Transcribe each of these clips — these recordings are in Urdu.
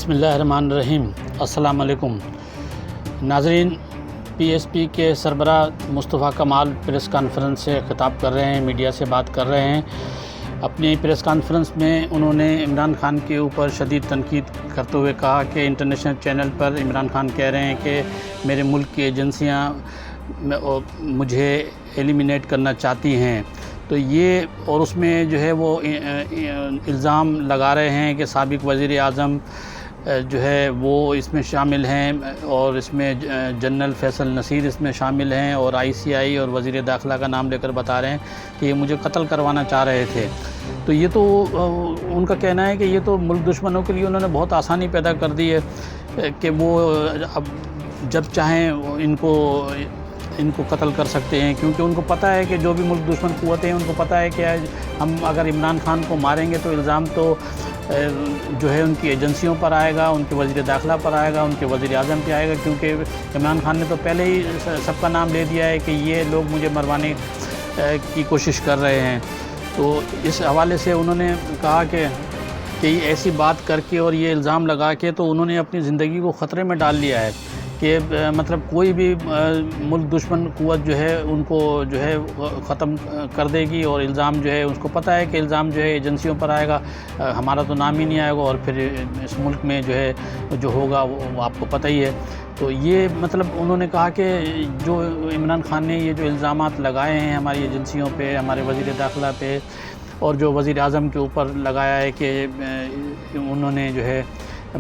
بسم اللہ الرحمن الرحیم۔ السلام علیکم ناظرین، پی ایس پی کے سربراہ مصطفیٰ کمال پریس کانفرنس سے خطاب کر رہے ہیں، میڈیا سے بات کر رہے ہیں۔ اپنی پریس کانفرنس میں انہوں نے عمران خان کے اوپر شدید تنقید کرتے ہوئے کہا کہ انٹرنیشنل چینل پر عمران خان کہہ رہے ہیں کہ میرے ملک کی ایجنسیاں مجھے ایلیمینیٹ کرنا چاہتی ہیں، تو یہ اور اس میں جو ہے وہ الزام لگا رہے ہیں کہ سابق وزیر اعظم جو ہے وہ اس میں شامل ہیں، اور اس میں جنرل فیصل نصیر اس میں شامل ہیں، اور آئی سی آئی اور وزیر داخلہ کا نام لے کر بتا رہے ہیں کہ یہ مجھے قتل کروانا چاہ رہے تھے۔ تو یہ تو ان کا کہنا ہے کہ یہ تو ملک دشمنوں کے لیے انہوں نے بہت آسانی پیدا کر دی ہے کہ وہ اب جب چاہیں ان کو قتل کر سکتے ہیں، کیونکہ ان کو پتہ ہے کہ جو بھی ملک دشمن قوتیں ہیں ان کو پتہ ہے کہ ہم اگر عمران خان کو ماریں گے تو الزام تو جو ہے ان کی ایجنسیوں پر آئے گا، ان کے وزیر داخلہ پر آئے گا، ان کے وزیر اعظم پہ آئے گا، کیونکہ عمران خان نے تو پہلے ہی سب کا نام لے دیا ہے کہ یہ لوگ مجھے مروانے کی کوشش کر رہے ہیں۔ تو اس حوالے سے انہوں نے کہا کہ ایسی بات کر کے اور یہ الزام لگا کے تو انہوں نے اپنی زندگی کو خطرے میں ڈال لیا ہے کہ مطلب کوئی بھی ملک دشمن قوت جو ہے ان کو جو ہے ختم کر دے گی، اور الزام جو ہے اس کو پتہ ہے کہ الزام جو ہے ایجنسیوں پر آئے گا، ہمارا تو نام ہی نہیں آئے گا، اور پھر اس ملک میں جو ہے جو ہوگا وہ آپ کو پتہ ہی ہے۔ تو یہ مطلب انہوں نے کہا کہ جو عمران خان نے یہ جو الزامات لگائے ہیں ہماری ایجنسیوں پہ، ہمارے وزیر داخلہ پہ، اور جو وزیر اعظم کے اوپر لگایا ہے کہ انہوں نے جو ہے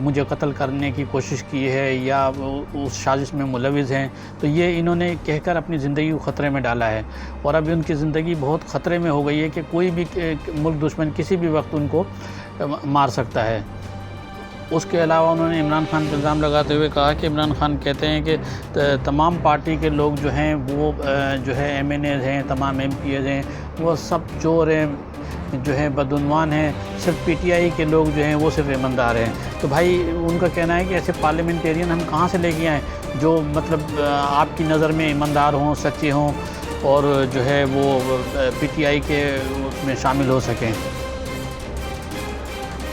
مجھے قتل کرنے کی کوشش کی ہے یا اس سازش میں ملوث ہیں، تو یہ انہوں نے کہہ کر اپنی زندگی کو خطرے میں ڈالا ہے، اور اب ان کی زندگی بہت خطرے میں ہو گئی ہے کہ کوئی بھی ملک دشمن کسی بھی وقت ان کو مار سکتا ہے۔ اس کے علاوہ انہوں نے عمران خان پہ الزام لگاتے ہوئے کہا کہ عمران خان کہتے ہیں کہ تمام پارٹی کے لوگ جو ہیں وہ جو ہے ایم این ایز ہیں، تمام ایم پی ایز ہیں، وہ سب چور ہیں، جو ہے بدعنوان ہیں، صرف پی ٹی آئی کے لوگ جو ہیں وہ صرف ایماندار ہیں۔ تو بھائی ان کا کہنا ہے کہ ایسے پارلیمنٹیرین ہم کہاں سے لے کے آئیں جو مطلب آپ کی نظر میں ایماندار ہوں، سچے ہوں، اور جو ہے وہ پی ٹی آئی کے اس میں شامل ہو سکیں۔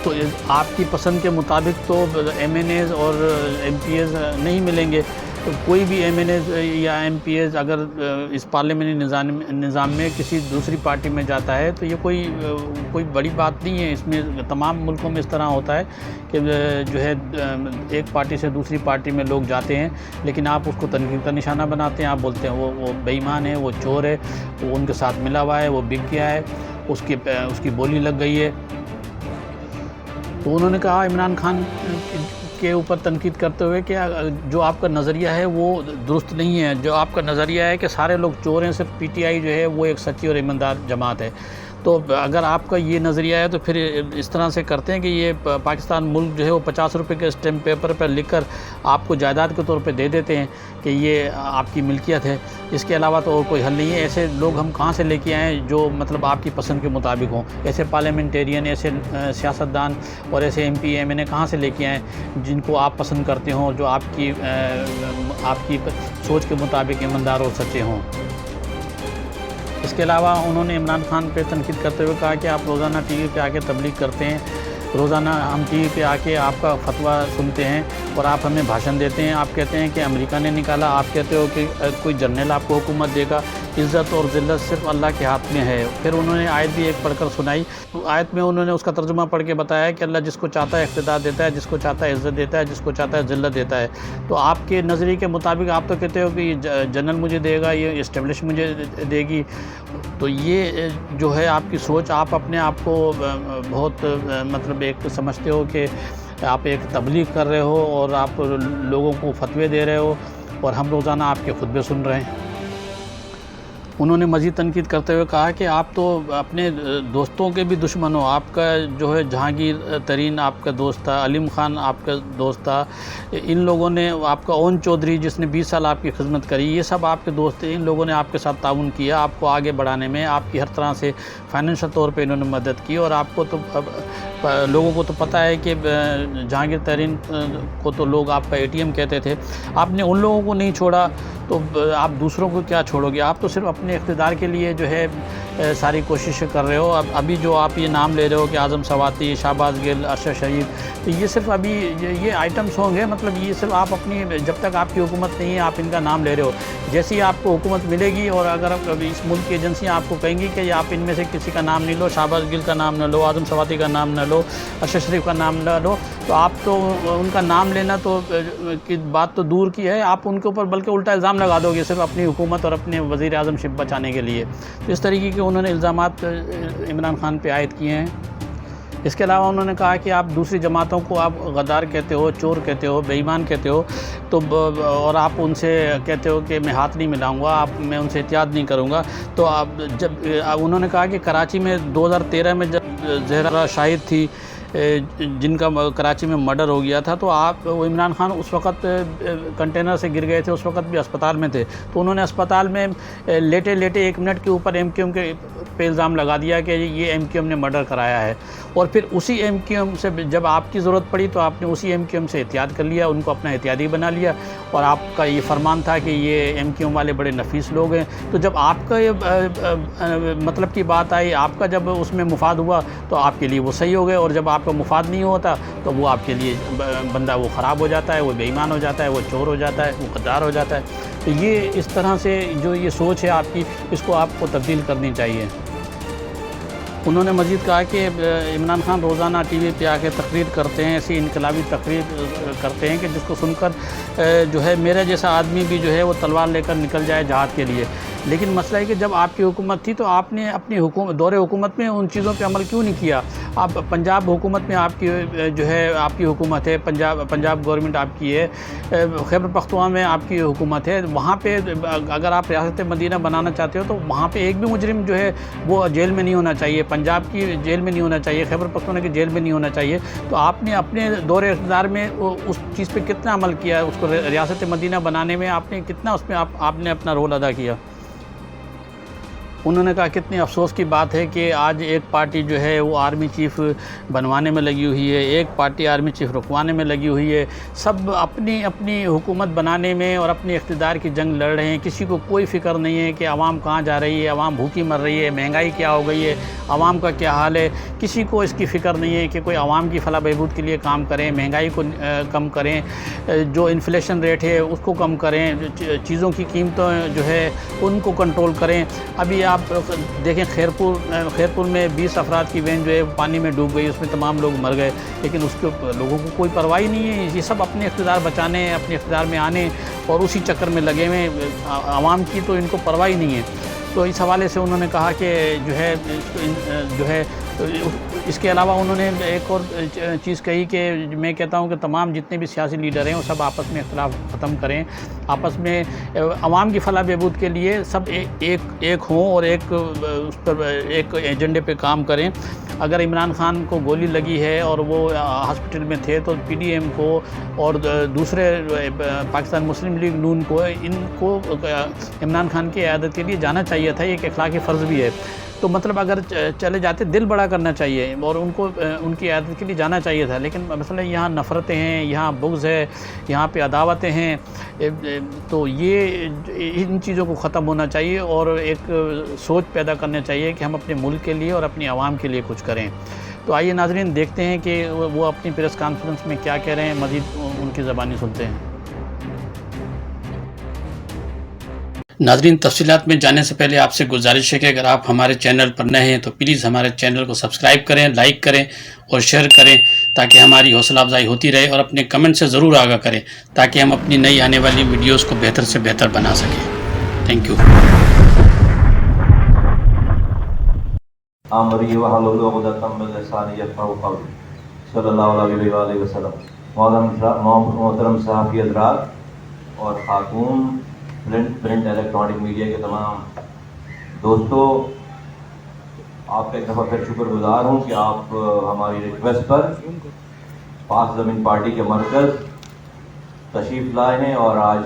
تو آپ کی پسند کے مطابق تو ایم این ایز اور ایم پی ایز نہیں ملیں گے۔ کوئی بھی ایم این ایز یا ایم پی ایز اگر اس پارلیمنٹری نظام میں کسی دوسری پارٹی میں جاتا ہے تو یہ کوئی بڑی بات نہیں ہے۔ اس میں تمام ملکوں میں اس طرح ہوتا ہے کہ جو ہے ایک پارٹی سے دوسری پارٹی میں لوگ جاتے ہیں، لیکن آپ اس کو تنقید کا نشانہ بناتے ہیں، آپ بولتے ہیں وہ بے ایمان ہے، وہ چور ہے، وہ ان کے ساتھ ملا ہوا ہے، وہ بک گیا ہے، اس کی بولی لگ گئی ہے۔ تو انہوں نے کہا عمران خان کے اوپر تنقید کرتے ہوئے کہ جو آپ کا نظریہ ہے وہ درست نہیں ہے، جو آپ کا نظریہ ہے کہ سارے لوگ چور ہیں، صرف پی ٹی آئی جو ہے وہ ایک سچی اور ایماندار جماعت ہے۔ تو اگر آپ کا یہ نظریہ ہے تو پھر اس طرح سے کرتے ہیں کہ یہ پاکستان ملک جو ہے وہ 50 روپے کے اسٹیمپ پیپر پر لکھ کر آپ کو جائیداد کے طور پہ دے دیتے ہیں کہ یہ آپ کی ملکیت ہے، اس کے علاوہ تو اور کوئی حل نہیں ہے۔ ایسے لوگ ہم کہاں سے لے کے آئیں جو مطلب آپ کی پسند کے مطابق ہوں؟ ایسے پارلیمنٹیرین، ایسے سیاستدان اور ایسے ایم پی ایم این اے کہاں سے لے کے آئیں جن کو آپ پسند کرتے ہوں اور جو آپ کی سوچ کے مطابق ایماندار اور سچے ہوں؟ اس کے علاوہ انہوں نے عمران خان پہ تنقید کرتے ہوئے کہا کہ آپ روزانہ ٹی وی پہ آ کے تبلیغ کرتے ہیں، روزانہ ہم ٹی وی پہ آ کے آپ کا فتویٰ سنتے ہیں اور آپ ہمیں بھاشن دیتے ہیں، آپ کہتے ہیں کہ امریکہ نے نکالا، آپ کہتے ہو کہ کوئی جنرل آپ کو حکومت دے گا، عزت اور ذلت صرف اللہ کے ہاتھ میں ہے۔ پھر انہوں نے آیت بھی ایک پڑھ کر سنائی، آیت میں انہوں نے اس کا ترجمہ پڑھ کے بتایا کہ اللہ جس کو چاہتا ہے اقتدار دیتا ہے، جس کو چاہتا ہے عزت دیتا ہے، جس کو چاہتا ہے ذلت دیتا ہے۔ تو آپ کے نظریے کے مطابق آپ تو کہتے ہو کہ یہ جنرل مجھے دے گا، یہ اسٹیبلش مجھے دے گی، تو یہ جو ہے آپ کی سوچ، آپ اپنے آپ کو بہت مطلب ایک سمجھتے ہو کہ آپ ایک تبلیغ کر رہے ہو اور آپ لوگوں کو فتوے دے رہے ہو، اور ہم روزانہ آپ کے خطبے سن رہے ہیں۔ انہوں نے مزید تنقید کرتے ہوئے کہا کہ آپ تو اپنے دوستوں کے بھی دشمن ہو، آپ کا جو ہے جہانگیر ترین آپ کا دوست تھا، علیم خان آپ کا دوست تھا، ان لوگوں نے آپ کا اون چودھری جس نے 20 سال آپ کی خدمت کری، یہ سب آپ کے دوست تھے، ان لوگوں نے آپ کے ساتھ تعاون کیا، آپ کو آگے بڑھانے میں، آپ کی ہر طرح سے فائنینشل طور پہ انہوں نے مدد کی، اور آپ کو تو لوگوں کو تو پتہ ہے کہ جہانگیر ترین کو تو لوگ آپ کا اے ٹی ایم کہتے تھے۔ آپ نے ان لوگوں کو نہیں چھوڑا تو آپ دوسروں کو کیا چھوڑو گے؟ آپ تو صرف اپنے اپنے اقتدار کے لیے جو ہے ساری کوشش کر رہے ہو. ابھی جو آپ یہ نام لے رہے ہو کہ اعظم سواتی, شہباز گل, ارشد شریف, تو یہ صرف ابھی یہ آئٹمس ہوں گے. مطلب یہ صرف آپ اپنی, جب تک آپ کی حکومت نہیں ہے آپ ان کا نام لے رہے ہو. جیسی آپ کو حکومت ملے گی اور اگر اس ملک کی ایجنسیاں آپ کو کہیں گی کہ آپ ان میں سے کسی کا نام نہیں لو, شہباز گل کا نام نہ لو, اعظم سواتی کا نام نہ لو, ارشد شریف کا نام نہ لو, تو آپ تو ان کا نام لینا تو کی بات تو دور کی ہے, آپ ان کے اوپر بلکہ الٹا الزام لگا دو گے صرف اپنی حکومت اور اپنے وزیر اعظم شپ بچانے کے لیے. تو اس طریقے کے انہوں نے الزامات عمران خان پہ عائد کیے ہیں. اس کے علاوہ انہوں نے کہا کہ آپ دوسری جماعتوں کو آپ غدار کہتے ہو, چور کہتے ہو, بے ایمان کہتے ہو, تو اور آپ ان سے کہتے ہو کہ میں ہاتھ نہیں ملاؤں گا, میں ان سے احتیاط نہیں کروں گا. تو جب انہوں نے کہا کہ کراچی میں 2013 میں جب زہرا شاہد تھی جن کا کراچی میں مرڈر ہو گیا تھا, تو وہ عمران خان اس وقت کنٹینر سے گر گئے تھے, اس وقت بھی اسپتال میں تھے. تو انہوں نے اسپتال میں لیٹے لیٹے 1 منٹ کے اوپر ایم کیو ایم کے پہ الزام لگا دیا کہ یہ ایم کیو ایم نے مرڈر کرایا ہے. اور پھر اسی ایم کیو ایم سے جب آپ کی ضرورت پڑی تو آپ نے اسی ایم کیو ایم سے احتیاط کر لیا, ان کو اپنا احتیاطی بنا لیا. اور آپ کا یہ فرمان تھا کہ یہ ایم کیو ایم والے بڑے نفیس لوگ ہیں. تو جب آپ کا یہ مطلب کی بات آئی, آپ کا جب اس میں مفاد ہوا تو آپ کے لیے وہ صحیح ہو گئے, اور جب آپ کا مفاد نہیں ہوتا تو وہ آپ کے لیے بندہ وہ خراب ہو جاتا ہے, وہ بے ایمان ہو جاتا ہے, وہ چور ہو جاتا ہے, وہ غدار ہو جاتا ہے. تو یہ اس طرح سے جو یہ سوچ ہے آپ کی, اس کو آپ کو تبدیل کرنی چاہیے. انہوں نے مزید کہا کہ عمران خان روزانہ ٹی وی پہ آ کے تقریر کرتے ہیں, ایسی انقلابی تقریر کرتے ہیں کہ جس کو سن کر جو ہے میرا جیسا آدمی بھی جو ہے وہ تلوار لے کر نکل جائے جہاد کے لیے. لیکن مسئلہ ہے کہ جب آپ کی حکومت تھی تو آپ نے اپنی دور حکومت میں ان چیزوں پہ عمل کیوں نہیں کیا. آپ پنجاب حکومت میں آپ کی جو ہے آپ کی حکومت ہے, پنجاب گورنمنٹ آپ کی ہے, خیبر پختونخوا میں آپ کی حکومت ہے. وہاں پہ اگر آپ ریاست مدینہ بنانا چاہتے ہو تو وہاں پہ ایک بھی مجرم جو ہے وہ جیل میں نہیں ہونا چاہیے, پنجاب کی جیل میں نہیں ہونا چاہیے, خیبر پختونخوا کی جیل میں نہیں ہونا چاہیے. تو آپ نے اپنے دور اقتدار میں اس چیز پہ کتنا عمل کیا, اس کو ریاست مدینہ بنانے میں آپ نے کتنا اس میں آپ نے اپنا رول ادا کیا. انہوں نے کہا کتنی افسوس کی بات ہے کہ آج ایک پارٹی جو ہے وہ آرمی چیف بنوانے میں لگی ہوئی ہے, ایک پارٹی آرمی چیف رکوانے میں لگی ہوئی ہے. سب اپنی حکومت بنانے میں اور اپنی اقتدار کی جنگ لڑ رہے ہیں. کسی کو کوئی فکر نہیں ہے کہ عوام کہاں جا رہی ہے, عوام بھوکی مر رہی ہے, مہنگائی کیا ہو گئی ہے, عوام کا کیا حال ہے. کسی کو اس کی فکر نہیں ہے کہ کوئی عوام کی فلاح بہبود کے لیے کام کریں, مہنگائی کو کم کریں, جو انفلیشن ریٹ ہے اس کو کم کریں, چیزوں کی قیمتیں جو ہے ان کو کنٹرول کریں. ابھی آپ دیکھیں خیرپور میں 20 افراد کی وین جو ہے پانی میں ڈوب گئی, اس میں تمام لوگ مر گئے, لیکن اس کے لوگوں کو کوئی پرواہ نہیں ہے. یہ سب اپنے اقتدار بچانے, اپنے اقتدار میں آنے اور اسی چکر میں لگے ہوئے, عوام کی تو ان کو پرواہ ہی نہیں ہے. تو اس حوالے سے انہوں نے کہا کہ جو ہے اس کے علاوہ انہوں نے ایک اور چیز کہی کہ میں کہتا ہوں کہ تمام جتنے بھی سیاسی لیڈر ہیں وہ سب آپس میں اختلاف ختم کریں, آپس میں عوام کی فلاح بہبود کے لیے سب ایک ہوں اور اس پر ایک ایجنڈے پہ کام کریں. اگر عمران خان کو گولی لگی ہے اور وہ ہاسپٹل میں تھے تو پی ڈی ایم کو اور دوسرے پاکستان مسلم لیگ نون کو ان کو عمران خان کی عیادت کے لیے جانا چاہیے تھا, یہ ایک اخلاقی فرض بھی ہے. تو مطلب اگر چلے جاتے دل بڑا کرنا چاہیے اور ان کو ان کی عیادت کے لیے جانا چاہیے تھا. لیکن مثلا یہاں نفرتیں ہیں, یہاں بغض ہے, یہاں پہ عداوتیں ہیں. تو یہ ان چیزوں کو ختم ہونا چاہیے اور ایک سوچ پیدا کرنا چاہیے کہ ہم اپنے ملک کے لیے اور اپنی عوام کے لیے کچھ کریں. تو آئیے ناظرین دیکھتے ہیں کہ وہ اپنی پریس کانفرنس میں کیا کہہ رہے ہیں, مزید ان کی زبانی سنتے ہیں. ناظرین تفصیلات میں جانے سے پہلے آپ سے گزارش ہے کہ اگر آپ ہمارے چینل پر نئے ہیں تو پلیز ہمارے چینل کو سبسکرائب کریں, لائک کریں اور شیئر کریں تاکہ ہماری حوصلہ افزائی ہوتی رہے, اور اپنے کمنٹ سے ضرور آگاہ کریں تاکہ ہم اپنی نئی آنے والی ویڈیوز کو بہتر سے بہتر بنا سکیں. Thank you. صلی اللہ علیہ وآلہ وسلم. محترم صحافی حضرات اور خاتون, پرنٹ الیکٹرانک میڈیا کے تمام دوستوں, آپ کا ایک دفعہ پھر شکر گزار ہوں کہ آپ ہماری ریکویسٹ پر پاک زمین پارٹی کے مرکز تشریف لائے ہیں اور آج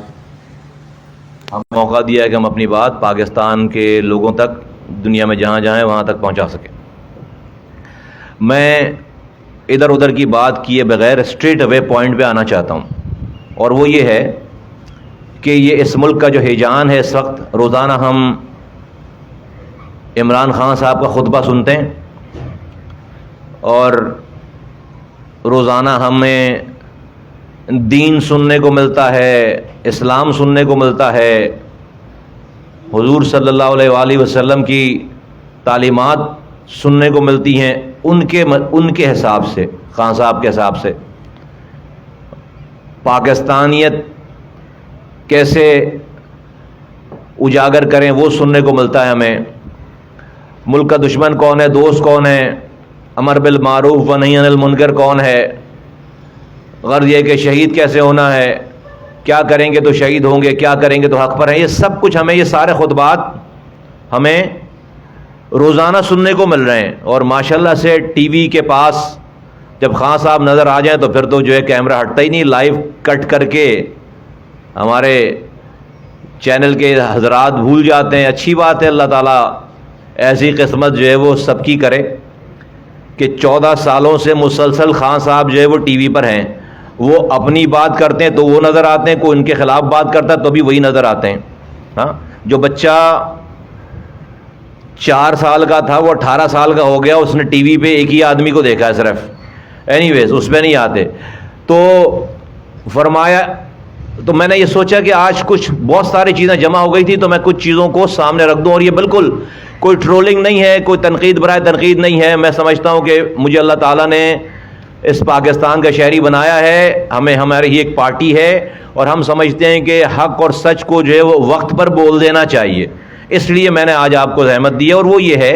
ہمیں موقع دیا ہے کہ ہم اپنی بات پاکستان کے لوگوں تک, دنیا میں جہاں جہاں وہاں تک پہنچا سکیں. میں ادھر ادھر کی بات کیے بغیر اسٹریٹ اوے پوائنٹ پہ آنا چاہتا ہوں, اور وہ یہ ہے کہ یہ اس ملک کا جو ہیجان ہے اس وقت, روزانہ ہم عمران خان صاحب کا خطبہ سنتے ہیں اور روزانہ ہمیں دین سننے کو ملتا ہے، اسلام سننے کو ملتا ہے، حضور صلی اللہ علیہ وآلہ وسلم کی تعلیمات سننے کو ملتی ہیں ان کے حساب سے، خان صاحب کے حساب سے پاکستانیت کیسے اجاگر کریں وہ سننے کو ملتا ہے ہمیں، ملک کا دشمن کون ہے، دوست کون ہے، امر بالمعروف و نہی عن المنکر کون ہے، غرض یہ کہ شہید کیسے ہونا ہے، کیا کریں گے تو شہید ہوں گے، کیا کریں گے تو حق پر ہیں، یہ سب کچھ ہمیں، یہ سارے خطبات ہمیں روزانہ سننے کو مل رہے ہیں۔ اور ماشاءاللہ سے ٹی وی کے پاس جب خان صاحب نظر آ جائیں تو پھر تو جو ہے کیمرہ ہٹتا ہی نہیں، لائیو کٹ کر کے ہمارے چینل کے حضرات بھول جاتے ہیں۔ اچھی بات ہے، اللہ تعالیٰ ایسی قسمت جو ہے وہ سب کی کرے کہ 14 سالوں سے مسلسل خان صاحب جو ہے وہ ٹی وی پر ہیں، وہ اپنی بات کرتے ہیں تو وہ نظر آتے ہیں، کوئی ان کے خلاف بات کرتا ہے تو بھی وہی نظر آتے ہیں۔ ہاں، جو بچہ 4 سال کا تھا وہ 18 سال کا ہو گیا، اس نے ٹی وی پہ ایک ہی آدمی کو دیکھا ہے صرف، اینی ویز اس پہ نہیں آتے۔ تو فرمایا، تو میں نے یہ سوچا کہ آج کچھ بہت ساری چیزیں جمع ہو گئی تھی تو میں کچھ چیزوں کو سامنے رکھ دوں، اور یہ بالکل کوئی ٹرولنگ نہیں ہے، کوئی تنقید برائے تنقید نہیں ہے۔ میں سمجھتا ہوں کہ مجھے اللہ تعالیٰ نے اس پاکستان کا شہری بنایا ہے، ہماری ایک پارٹی ہے اور ہم سمجھتے ہیں کہ حق اور سچ کو جو ہے وہ وقت پر بول دینا چاہیے، اس لیے میں نے آج آپ کو زحمت دی ہے۔ اور وہ یہ ہے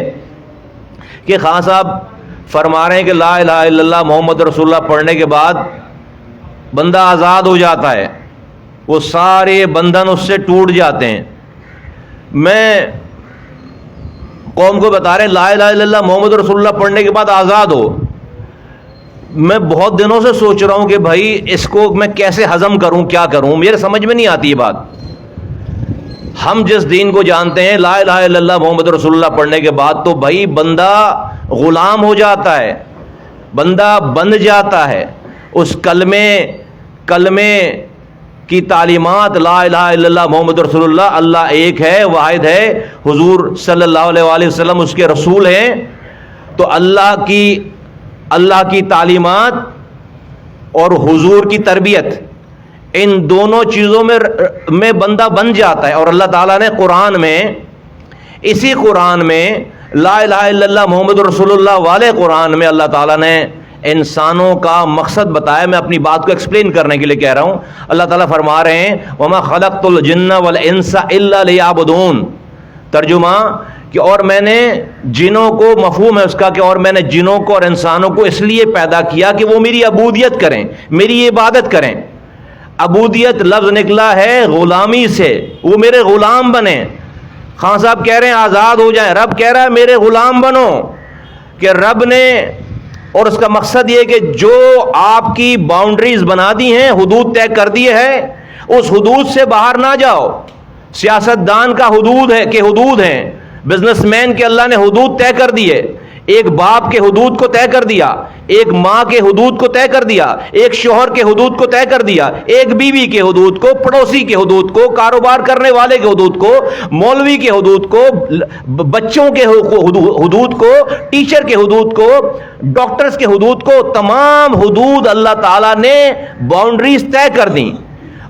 کہ خان صاحب فرما رہے ہیں کہ لا الہ الا اللہ محمد رسول اللہ پڑھنے کے بعد بندہ آزاد ہو جاتا ہے، وہ سارے بندھن اس سے ٹوٹ جاتے ہیں۔ میں قوم کو بتا رہے ہیں لا الہ الا اللہ محمد رسول اللہ پڑھنے کے بعد آزاد ہو، میں بہت دنوں سے سوچ رہا ہوں کہ بھائی اس کو میں کیسے ہضم کروں، کیا کروں، میرے سمجھ میں نہیں آتی یہ بات۔ ہم جس دین کو جانتے ہیں لا الہ الا اللہ محمد رسول اللہ پڑھنے کے بعد تو بھائی بندہ غلام ہو جاتا ہے، بندہ بن جاتا ہے، اس کلمے کی تعلیمات لا الہ الا اللہ محمد رسول اللہ، اللہ ایک ہے، واحد ہے، حضور صلی اللہ علیہ وآلہ وسلم اس کے رسول ہیں، تو اللہ کی تعلیمات اور حضور کی تربیت، ان دونوں چیزوں میں بندہ بن جاتا ہے۔ اور اللہ تعالیٰ نے قرآن میں، اسی قرآن میں لا الہ الا اللہ محمد رسول اللہ والے قرآن میں اللہ تعالیٰ نے انسانوں کا مقصد بتایا۔ میں اپنی بات کو ایکسپلین کرنے کے لیے کہہ رہا ہوں۔ اللہ تعالیٰ فرما رہے ہیں وَمَا خَلَقْتُ الْجِنَّ وَالْإِنسَ إِلَّا لِيَعْبُدُونَ، ترجمہ کہ اور میں نے جنوں کو، مفہوم ہے اس کا کہ اور میں نے جنوں کو اور انسانوں کو اس لیے پیدا کیا کہ وہ میری عبودیت کریں، میری عبادت کریں۔ عبودیت لفظ نکلا ہے غلامی سے، وہ میرے غلام بنیں۔ خان صاحب کہہ رہے ہیں آزاد ہو جائیں، رب کہہ رہا ہے میرے غلام بنو، کہ رب نے، اور اس کا مقصد یہ کہ جو آپ کی باؤنڈریز بنا دی ہیں، حدود طے کر دیے ہیں، اس حدود سے باہر نہ جاؤ۔ سیاست دان کا حدود ہے کہ حدود ہیں، بزنس مین کے اللہ نے حدود طے کر دیے، ایک باپ کے حدود کو طے کر دیا، ایک ماں کے حدود کو طے کر دیا، ایک شوہر کے حدود کو طے کر دیا، ایک بیوی کے حدود کو، پڑوسی کے حدود کو، کاروبار کرنے والے کے حدود کو، مولوی کے حدود کو، بچوں کے حدود کو، ٹیچر کے حدود کو، ڈاکٹرز کے حدود کو، تمام حدود اللہ تعالیٰ نے باؤنڈریز طے کر دیں۔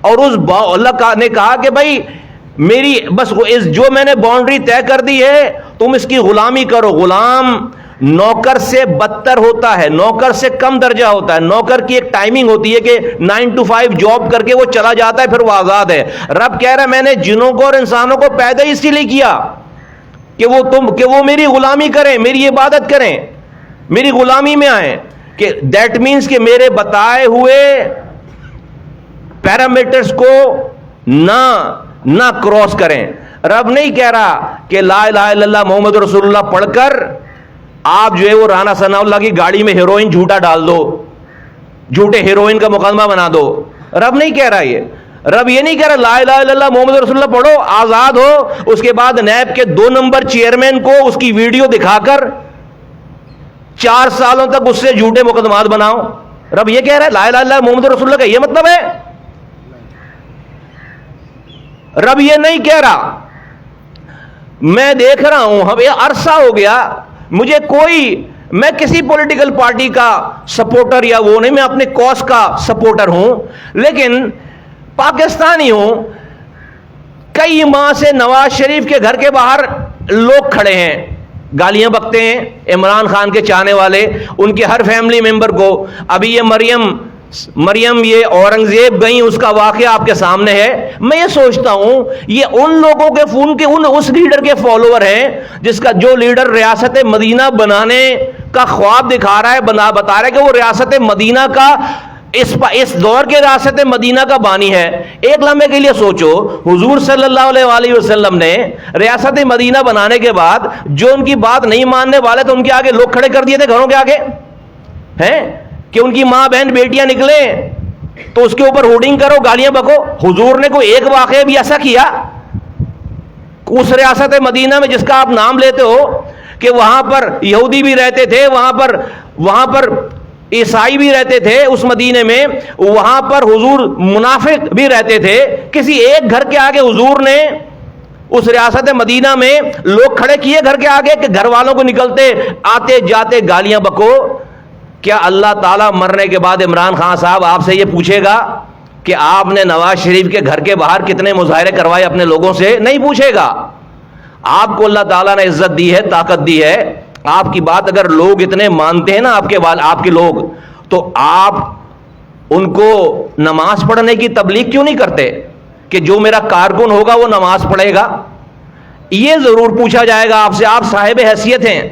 اور اس اللہ نے کہا کہ بھائی میری بس جو میں نے باؤنڈری طے کر دی ہے تم اس کی غلامی کرو۔ غلام نوکر سے بدتر ہوتا ہے، نوکر سے کم درجہ ہوتا ہے۔ نوکر کی ایک ٹائمنگ ہوتی ہے کہ 9 to 5 جاب کر کے وہ چلا جاتا ہے، پھر وہ آزاد ہے۔ رب کہہ رہا ہے میں نے جنوں کو اور انسانوں کو پیدا اسی لیے کیا کہ وہ میری غلامی کریں، میری عبادت کریں، میری غلامی میں آئیں، کہ دیٹ مینس کہ میرے بتائے ہوئے پیرامیٹرز کو نہ کراس کریں۔ رب نہیں کہہ رہا کہ لا الہ الا اللہ محمد رسول اللہ پڑھ کر آپ جو ہے وہ رانا ثناء اللہ کی گاڑی میں ہیروئن جھوٹا ڈال دو، جھوٹے ہیروئن کا مقدمہ بنا دو۔ رب نہیں کہہ رہا یہ، رب یہ نہیں کہہ رہا لا الہ الا اللہ محمد رسول اللہ پڑھو آزاد ہو، اس کے بعد نیب کے 2 نمبر چیئرمین کو اس کی ویڈیو دکھا کر 4 سالوں تک اس سے جھوٹے مقدمات بناؤ۔ رب یہ کہہ رہا ہے لا الہ الا اللہ محمد رسول اللہ کا یہ مطلب ہے؟ رب یہ نہیں کہہ رہا۔ میں دیکھ رہا ہوں ہمیں عرصہ ہو گیا، مجھے میں کسی پولیٹیکل پارٹی کا سپورٹر یا وہ نہیں، میں اپنے کاز کا سپورٹر ہوں، لیکن پاکستانی ہوں، کئی ماہ سے نواز شریف کے گھر کے باہر لوگ کھڑے ہیں، گالیاں بکتے ہیں عمران خان کے چاہنے والے، ان کے ہر فیملی ممبر کو۔ ابھی یہ مریم یہ اورنگزیب گئیں، اس کا واقعہ آپ کے سامنے ہے۔ میں یہ سوچتا ہوں یہ ان لوگوں کے اس لیڈر کے فالوور ہیں جو لیڈر ریاست مدینہ بنانے کا خواب دکھا رہا ہے، بتا رہا ہے کہ وہ ریاست مدینہ کا اس دور کے ریاست مدینہ کا بانی ہے۔ ایک لمحے کے لیے سوچو، حضور صلی اللہ علیہ وسلم نے ریاست مدینہ بنانے کے بعد جو ان کی بات نہیں ماننے والے تو ان کے آگے لوگ کھڑے کر دیے تھے گھروں کے آگے ہیں کہ ان کی ماں بہن بیٹیاں نکلیں تو اس کے اوپر ہوڈنگ کرو، گالیاں بکو۔ حضور نے کوئی ایک واقعہ بھی ایسا کیا اس ریاست مدینہ میں جس کا آپ نام لیتے ہو کہ وہاں پر یہودی بھی رہتے تھے، وہاں پر عیسائی بھی رہتے تھے اس مدینے میں، وہاں پر حضور منافق بھی رہتے تھے، کسی ایک گھر کے آگے حضور نے اس ریاست مدینہ میں لوگ کھڑے کیے گھر کے آگے کہ گھر والوں کو نکلتے آتے جاتے گالیاں بکو؟ کیا اللہ تعالیٰ مرنے کے بعد عمران خان صاحب آپ سے یہ پوچھے گا کہ آپ نے نواز شریف کے گھر کے باہر کتنے مظاہرے کروائے اپنے لوگوں سے؟ نہیں پوچھے گا۔ آپ کو اللہ تعالیٰ نے عزت دی ہے، طاقت دی ہے، آپ کی بات اگر لوگ اتنے مانتے ہیں نا آپ کے لوگ، تو آپ ان کو نماز پڑھنے کی تبلیغ کیوں نہیں کرتے کہ جو میرا کارکن ہوگا وہ نماز پڑھے گا؟ یہ ضرور پوچھا جائے گا آپ سے۔ آپ صاحب حیثیت ہیں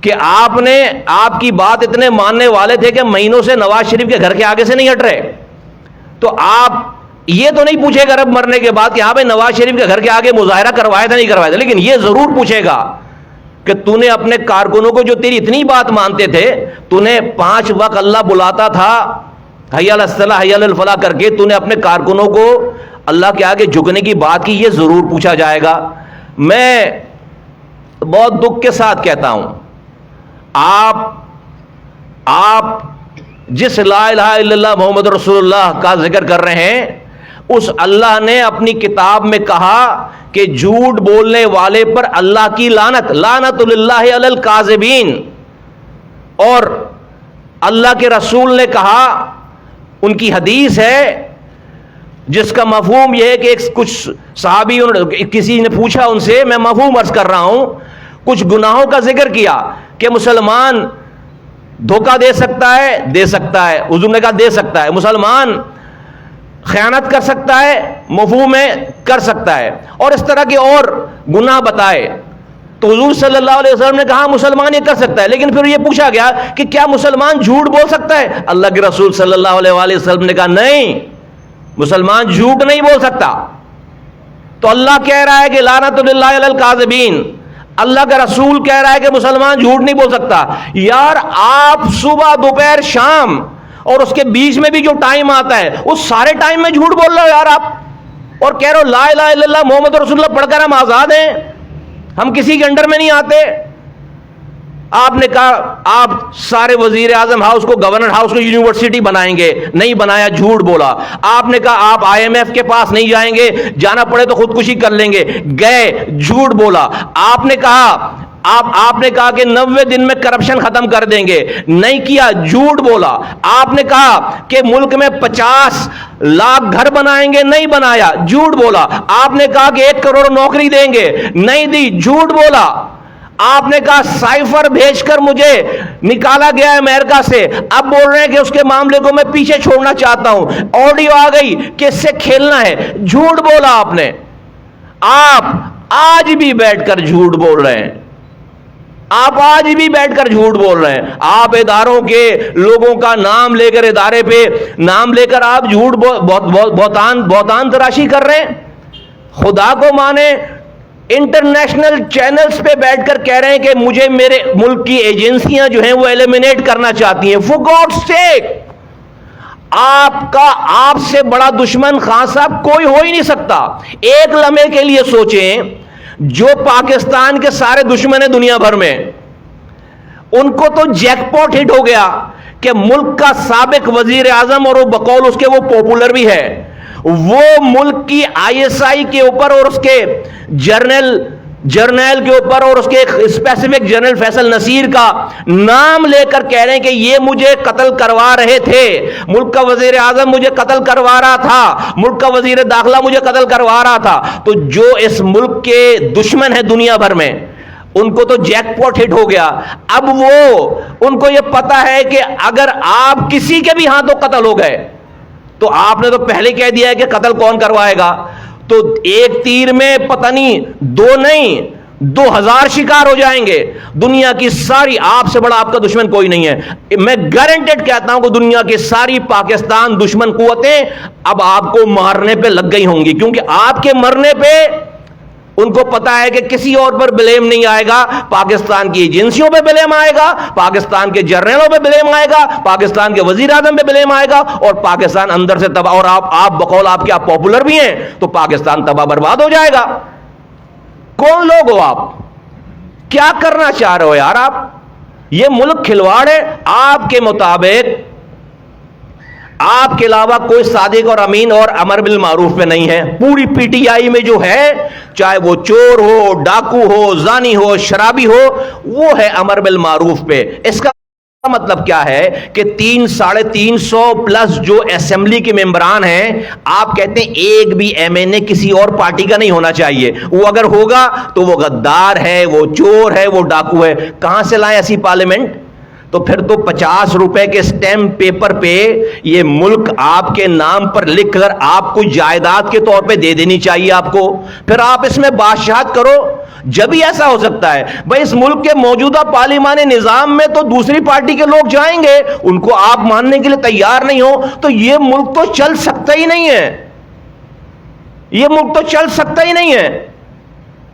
کہ آپ کی بات اتنے ماننے والے تھے کہ مہینوں سے نواز شریف کے گھر کے آگے سے نہیں ہٹ رہے، تو آپ یہ تو نہیں پوچھے گا رب مرنے کے بعد کہ ہاں بھائی نواز شریف کے گھر کے آگے مظاہرہ کروایا تھا نہیں کروایا تھا، لیکن یہ ضرور پوچھے گا کہ تو نے اپنے کارکنوں کو جو تیری اتنی بات مانتے تھے، تو نے 5 وقت اللہ بلاتا تھا حی علی الصلاح حی علی الفلاح کر کے، تو نے اپنے کارکنوں کو اللہ کے آگے جھکنے کی بات کی، یہ ضرور پوچھا جائے گا۔ میں بہت دکھ کے ساتھ کہتا ہوں، آپ جس لا الہ الا اللہ محمد رسول اللہ کا ذکر کر رہے ہیں، اس اللہ نے اپنی کتاب میں کہا کہ جھوٹ بولنے والے پر اللہ کی لعنت للہ علی الکاذبین، اور اللہ کے رسول نے کہا، ان کی حدیث ہے جس کا مفہوم یہ ہے کہ کچھ صحابی کسی نے پوچھا ان سے، میں مفہوم عرض کر رہا ہوں، کچھ گناہوں کا ذکر کیا کہ مسلمان دھوکہ دے سکتا ہے، حضور نے کہا دے سکتا ہے، مسلمان خیانت کر سکتا ہے، مفہوم میں کر سکتا ہے، اور اس طرح کے اور گناہ بتائے، تو حضور صلی اللہ علیہ وسلم نے کہا مسلمان یہ کر سکتا ہے، لیکن پھر یہ پوچھا گیا کہ کیا مسلمان جھوٹ بول سکتا ہے؟ اللہ کے رسول صلی اللہ علیہ وسلم نے کہا نہیں، مسلمان جھوٹ نہیں بول سکتا۔ تو اللہ کہہ رہا ہے کہ لعنت للہ علی الکاذبین، اللہ کا رسول کہہ رہا ہے کہ مسلمان جھوٹ نہیں بول سکتا۔ یار آپ صبح دوپہر شام اور اس کے بیچ میں بھی جو ٹائم آتا ہے اس سارے ٹائم میں جھوٹ بول رہے ہو یار آپ، اور کہہ رہے ہو لا الہ الا اللہ محمد رسول اللہ پڑھ کر ہم آزاد ہیں، ہم کسی کے انڈر میں نہیں آتے۔ آپ نے کہا آپ سارے وزیر اعظم ہاؤس کو، گورنر ہاؤس کو یونیورسٹی بنائیں گے، نہیں بنایا، جھوٹ بولا۔ آپ نے کہا آپ IMF کے پاس نہیں جائیں گے، جانا پڑے تو خودکشی کر لیں گے، گئے، جھوٹ بولا۔ آپ نے کہا کہ 90 دن میں کرپشن ختم کر دیں گے، نہیں کیا، جھوٹ بولا۔ آپ نے کہا کہ ملک میں 50 لاکھ گھر بنائیں گے، نہیں بنایا، جھوٹ بولا۔ آپ نے کہا کہ 1 کروڑ نوکری دیں گے، نہیں دی، جھوٹ بولا۔ آپ نے کہا سائفر بھیج کر مجھے نکالا گیا ہے امریکہ سے، اب بول رہے ہیں کہ اس کے معاملے کو میں پیچھے چھوڑنا چاہتا ہوں، آڈیو آ گئی کہ اس سے کھیلنا ہے، جھوٹ بولا آپ نے۔ آپ آج بھی بیٹھ کر جھوٹ بول رہے ہیں، آپ اداروں کے لوگوں کا نام لے کر، ادارے پہ نام لے کر آپ جھوٹ بہتان تراشی کر رہے ہیں۔ خدا کو مانے، انٹرنیشنل چینلز پہ بیٹھ کر کہہ رہے ہیں کہ مجھے میرے ملک کی ایجنسیاں جو ہیں وہ ایلیمینیٹ کرنا چاہتی ہیں۔ فور گاڈ سیک، آپ سے بڑا دشمن خان صاحب کوئی ہو ہی نہیں سکتا۔ ایک لمحے کے لیے سوچیں، جو پاکستان کے سارے دشمن ہیں دنیا بھر میں، ان کو تو جیک پاٹ ہٹ ہو گیا کہ ملک کا سابق وزیر اعظم، اور وہ بقول اس کے وہ پاپولر بھی ہے، وہ ملک کی ISI کے اوپر اور اس کے جرنل جرنیل کے اوپر اور اس کے اسپیسیفک جنرل فیصل نصیر کا نام لے کر کہہ رہے ہیں کہ یہ مجھے قتل کروا رہے تھے، ملک کا وزیر اعظم مجھے قتل کروا رہا تھا، ملک کا وزیر داخلہ مجھے قتل کروا رہا تھا. تو جو اس ملک کے دشمن ہیں دنیا بھر میں، ان کو تو جیک پاٹ ہٹ ہو گیا. اب ان کو یہ پتا ہے کہ اگر آپ کسی کے بھی ہاتھوں قتل ہو گئے تو آپ نے تو پہلے کہہ دیا ہے کہ قتل کون کروائے گا. تو ایک تیر میں پتہ نہیں 2000 شکار ہو جائیں گے. دنیا کی ساری، آپ سے بڑا آپ کا دشمن کوئی نہیں ہے. میں گارنٹیڈ کہتا ہوں کہ دنیا کی ساری پاکستان دشمن قوتیں اب آپ کو مارنے پہ لگ گئی ہوں گی، کیونکہ آپ کے مرنے پہ ان کو پتا ہے کہ کسی اور پر بلیم نہیں آئے گا. پاکستان کی ایجنسیوں پہ بلیم آئے گا، پاکستان کے جرنیلوں پہ بلیم آئے گا، پاکستان کے وزیر اعظم پہ بلیم آئے گا، اور پاکستان اندر سے تباہ. اور آپ بقول آپ کے آپ پاپولر بھی ہیں تو پاکستان تباہ برباد ہو جائے گا. کون لوگ ہو آپ؟ کیا کرنا چاہ رہے ہو یار آپ؟ یہ ملک کھلواڑ ہے. آپ کے مطابق آپ کے علاوہ کوئی صادق اور امین اور امر بالمعروف پہ نہیں ہے. پوری پی ٹی آئی میں جو ہے، چاہے وہ چور ہو، ڈاکو ہو، زانی ہو، شرابی ہو، وہ ہے امر بالمعروف پہ. اس کا مطلب کیا ہے کہ 350 پلس جو اسمبلی کے ممبران ہیں، آپ کہتے ہیں ایک بھی ایم این اے کسی اور پارٹی کا نہیں ہونا چاہیے. وہ اگر ہوگا تو وہ غدار ہے، وہ چور ہے، وہ ڈاکو ہے. کہاں سے لائیں ایسی پارلیمنٹ؟ تو پھر تو 50 روپے کے سٹیمپ پیپر پہ یہ ملک آپ کے نام پر لکھ کر آپ کو جائیداد کے طور پہ دے دینی چاہیے آپ کو. پھر آپ اس میں بادشاہت کرو. جب ہی ایسا ہو سکتا ہے. بھائی اس ملک کے موجودہ پارلیمانی نظام میں تو دوسری پارٹی کے لوگ جائیں گے، ان کو آپ ماننے کے لیے تیار نہیں ہو تو یہ ملک تو چل سکتا ہی نہیں ہے. یہ ملک تو چل سکتا ہی نہیں ہے.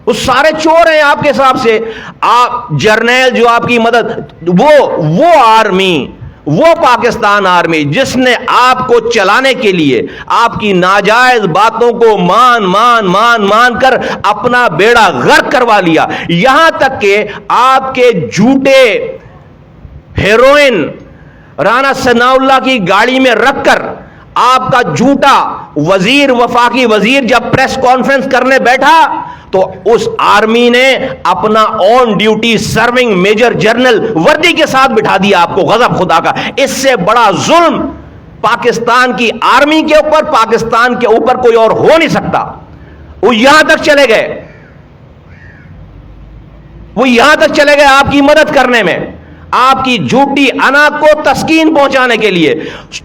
وہ سارے چور ہیں آپ کے حساب سے. آپ جرنیل جو آپ کی مدد، وہ آرمی، وہ پاکستان آرمی جس نے آپ کو چلانے کے لیے آپ کی ناجائز باتوں کو مان کر اپنا بیڑا غرق کروا لیا. یہاں تک کہ آپ کے جھوٹے ہیروئن رانا ثناء اللہ کی گاڑی میں رکھ کر آپ کا جھوٹا وزیر، وفاقی وزیر جب پریس کانفرنس کرنے بیٹھا تو اس آرمی نے اپنا on duty serving major general وردی کے ساتھ بٹھا دیا آپ کو. غضب خدا کا! اس سے بڑا ظلم پاکستان کی آرمی کے اوپر، پاکستان کے اوپر کوئی اور ہو نہیں سکتا. وہ یہاں تک چلے گئے، وہ یہاں تک چلے گئے آپ کی مدد کرنے میں، آپ کی جھوٹی انا کو تسکین پہنچانے کے لیے.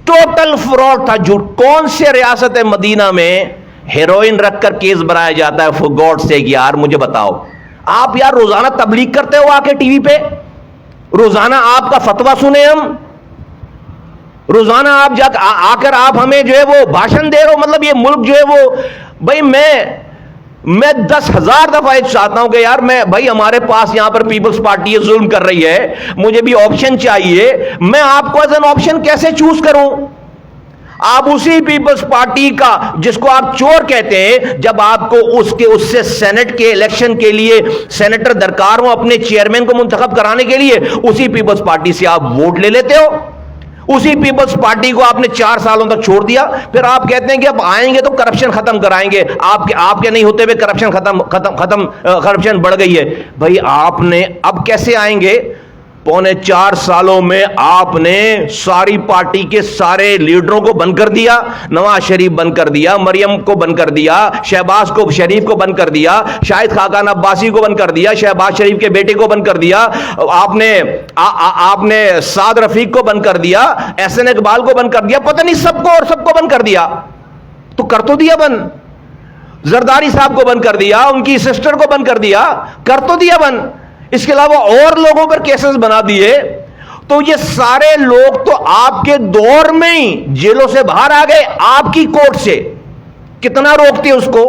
ٹوٹل فراڈ تھا. جھوٹ. کون سے ریاست مدینہ میں ہیروئن رکھ کر کیس بنایا جاتا ہے؟ فور گاڈ سیک یار مجھے بتاؤ. آپ یار روزانہ تبلیغ کرتے ہو آ کے ٹی وی پہ، روزانہ آپ کا فتویٰ سنیں ہم، روزانہ آپ آ کر آپ ہمیں جو ہے وہ بھاشن دے رہے ہو. مطلب یہ ملک جو ہے وہ، بھائی میں 10,000 دفعہ چاہتا ہوں کہ یار بھائی ہمارے پاس یہاں پر پیپلز پارٹی ظلم کر رہی ہے، مجھے بھی آپشن چاہیے. میں آپ کو ایز این آپشن کیسے چوز کروں؟ آپ اسی پیپلز پارٹی کا جس کو آپ چور کہتے ہیں، جب آپ کو اس سے سینٹ کے الیکشن کے لیے سینیٹر درکار ہو اپنے چیئرمین کو منتخب کرانے کے لیے، اسی پیپلز پارٹی سے آپ ووٹ لے لیتے ہو. اسی پیپلز پارٹی کو آپ نے 4 سالوں تک چھوڑ دیا. پھر آپ کہتے ہیں کہ اب آئیں گے تو کرپشن ختم کرائیں گے. آپ کے نہیں ہوتے ہوئے کرپشن بڑھ گئی ہے. بھائی آپ نے اب کیسے آئیں گے؟ 4.25 سالوں میں آپ نے ساری پارٹی کے سارے لیڈروں کو بند کر دیا. نواز شریف بند کر دیا، مریم کو بند کر دیا، شہباز شریف کو بند کر دیا، شاہد خاقان عباسی کو بند کر دیا، شہباز شریف کے بیٹے کو بند کر دیا. آپ نے سعد رفیق کو بند کر دیا، احسن اقبال کو بند کر دیا، پتہ نہیں سب کو بند کر دیا. تو کر تو دیا بند. زرداری صاحب کو بند کر دیا، ان کی سسٹر کو بند کر دیا، کر تو دیا بند. اس کے علاوہ اور لوگوں پر کیسز بنا دیے. تو یہ سارے لوگ تو آپ کے دور میں ہی جیلوں سے باہر آ گئے. آپ کی کورٹ سے کتنا روکتے اس کو؟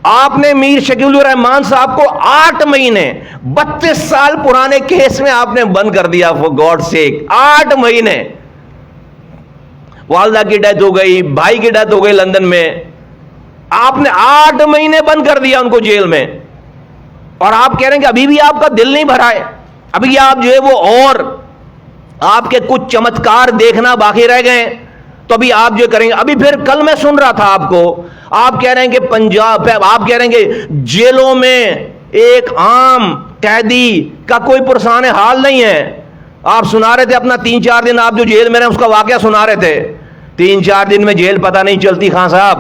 آپ نے میر شکیل الرحمان صاحب کو 8 مہینے 32 سال پرانے کیس میں آپ نے بند کر دیا. فور گاڈ سیک 8 مہینے. والدہ کی ڈیتھ ہو گئی، بھائی کی ڈیتھ ہو گئی لندن میں، آپ نے 8 مہینے بند کر دیا ان کو جیل میں. اور آپ کہہ رہے ہیں کہ ابھی بھی آپ کا دل نہیں بھرا ہے، ابھی آپ جو ہے وہ اور آپ کے کچھ چمتکار دیکھنا باقی رہ گئے. تو ابھی آپ جو کریں گے. ابھی پھر کل میں سن رہا تھا آپ کو، آپ کہہ رہے ہیں کہ پنجاب، آپ کہہ رہے ہیں کہ جیلوں میں ایک عام قیدی کا کوئی پرسان حال نہیں ہے. آپ سنا رہے تھے اپنا 3-4 دن آپ جو جیل میں رہے اس کا واقعہ سنا رہے تھے. 3-4 دن میں جیل پتہ نہیں چلتی خان صاحب.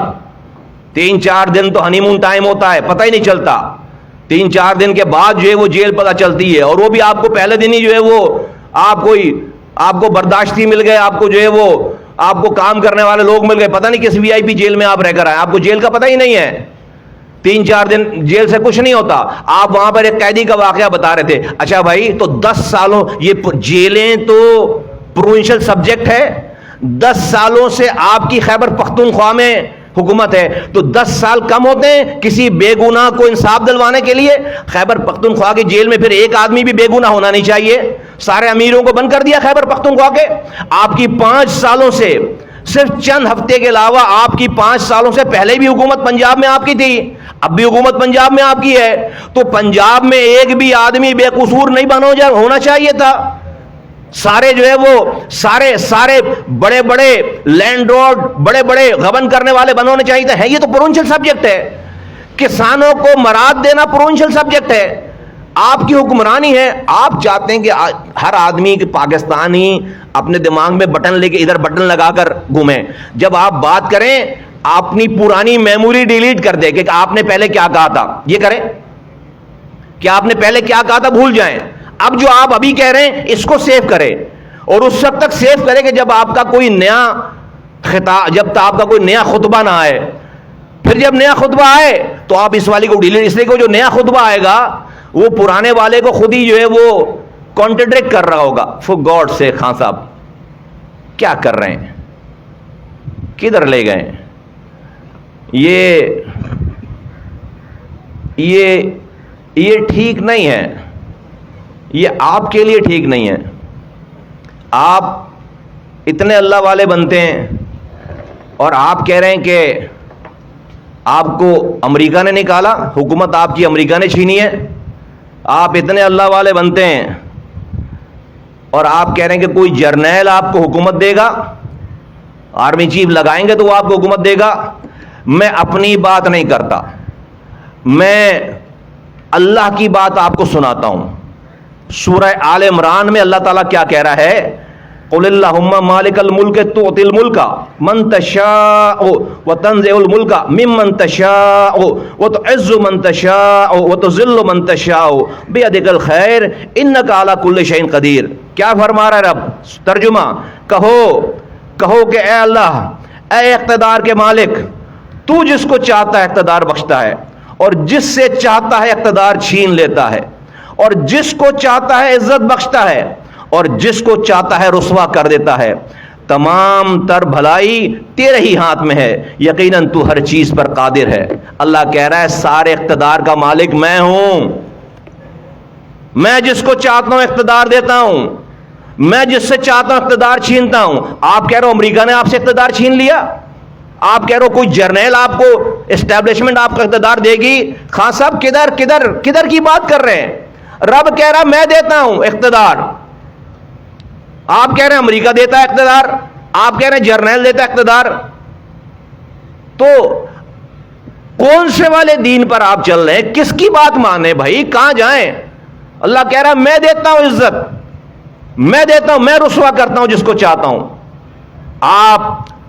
3-4 دن تو ہنی مون ٹائم ہوتا ہے, پتہ ہی نہیں چلتا. 3-4 دن کے بعد جو ہے وہ جیل پتہ چلتی ہے, اور وہ بھی آپ کو پہلے دن ہی جو ہے وہ آپ کو برداشتی مل گئے, آپ کو جو ہے وہ آپ کو کام کرنے والے لوگ مل گئے, پتہ نہیں کس وی آئی پی جیل میں آپ رہ کر آئے, آپ کو جیل کا پتہ ہی نہیں ہے. 3-4 دن جیل سے کچھ نہیں ہوتا. آپ وہاں پر ایک قیدی کا واقعہ بتا رہے تھے. اچھا بھائی, تو 10 سالوں یہ جیلیں تو پروونشل سبجیکٹ ہے. 10 سالوں سے آپ کی خیبر پختونخوا میں حکومت ہے, تو 10 سال کم ہوتے ہیں کسی بے گناہ کو انصاف دلوانے کے لیے؟ خیبر پختونخوا کی جیل میں پھر ایک آدمی بھی بے گناہ ہونا نہیں چاہیے. سارے امیروں کو بند کر دیا خیبر پختونخوا کے. آپ کی 5 سالوں سے صرف چند ہفتے کے علاوہ آپ کی 5 سالوں سے پہلے بھی حکومت پنجاب میں آپ کی تھی, اب بھی حکومت پنجاب میں آپ کی ہے. تو پنجاب میں ایک بھی آدمی بے قصور نہیں ہونا چاہیے تھا. سارے جو ہے وہ سارے بڑے بڑے لینڈ روڈ بڑے بڑے غبن کرنے والے بنانے چاہیے تھے. یہ تو پروونشل سبجیکٹ ہے. کسانوں کو مراد دینا پروونشل سبجیکٹ ہے. آپ کی حکمرانی ہے. آپ چاہتے ہیں کہ ہر آدمی پاکستانی اپنے دماغ میں بٹن لے کے ادھر بٹن لگا کر گھومیں. جب آپ بات کریں اپنی پرانی میموری ڈیلیٹ کر دے کہ آپ نے پہلے کیا کہا تھا, یہ کریں کہ آپ نے پہلے کیا کہا تھا بھول جائیں. اب جو آپ ابھی کہہ رہے ہیں اس کو سیو کریں, اور اس وقت تک سیو کریں کہ جب آپ کا کوئی نیا خطاب, جب آپ کا کوئی نیا خطبہ نہ آئے. پھر جب نیا خطبہ آئے تو آپ اس والی کو ڈیلیٹ, اس لیے کہ جو نیا خطبہ آئے گا وہ پرانے والے کو خود ہی جو ہے وہ کانٹرڈکٹ کر رہا ہوگا. فور گاڈ سے خان صاحب کیا کر رہے ہیں, کدھر لے گئے؟ یہ ٹھیک نہیں ہے. یہ آپ کے لیے ٹھیک نہیں ہے. آپ اتنے اللہ والے بنتے ہیں اور آپ کہہ رہے ہیں کہ آپ کو امریکہ نے نکالا, حکومت آپ کی امریکہ نے چھینی ہے. آپ اتنے اللہ والے بنتے ہیں اور آپ کہہ رہے ہیں کہ کوئی جرنیل آپ کو حکومت دے گا, آرمی چیف لگائیں گے تو وہ آپ کو حکومت دے گا. میں اپنی بات نہیں کرتا, میں اللہ کی بات آپ کو سناتا ہوں. سورہ آل عمران میں اللہ تعالیٰ کیا کہہ رہا ہے؟ قل اللہم مالک الملک تؤتی الملک من تشاء وتنزع الملک ممن تشاء وتعز من تشاء وتذل من تشاء بیدک الخیر انک علی کل شیء قدیر. کیا فرما رہا ہے رب؟ ترجمہ کہو کہ اے اللہ, اے اقتدار کے مالک, تو جس کو چاہتا ہے اقتدار بخشتا ہے, اور جس سے چاہتا ہے اقتدار چھین لیتا ہے, اور جس کو چاہتا ہے عزت بخشتا ہے, اور جس کو چاہتا ہے رسوا کر دیتا ہے. تمام تر بھلائی تیرے ہی ہاتھ میں ہے, یقیناً تو ہر چیز پر قادر ہے. اللہ کہہ رہا ہے سارے اقتدار کا مالک میں ہوں. میں جس کو چاہتا ہوں اقتدار دیتا ہوں, میں جس سے چاہتا ہوں اقتدار چھینتا ہوں. آپ کہہ رہے ہو امریکہ نے آپ سے اقتدار چھین لیا, آپ کہہ رہے ہو کوئی جرنیل آپ کو اسٹیبلشمنٹ آپ کا اقتدار دے گی. خان صاحب کدھر کی بات کر رہے ہیں؟ رب کہہ رہا میں دیتا ہوں اقتدار, آپ کہہ رہے ہیں امریکہ دیتا ہے اقتدار, آپ کہہ رہے ہیں جرنیل دیتا ہے اقتدار. تو کون سے والے دین پر آپ چل رہے ہیں؟ کس کی بات مانے بھائی, کہاں جائیں؟ اللہ کہہ رہا ہے میں دیتا ہوں عزت, میں دیتا ہوں, میں رسوا کرتا ہوں جس کو چاہتا ہوں. آپ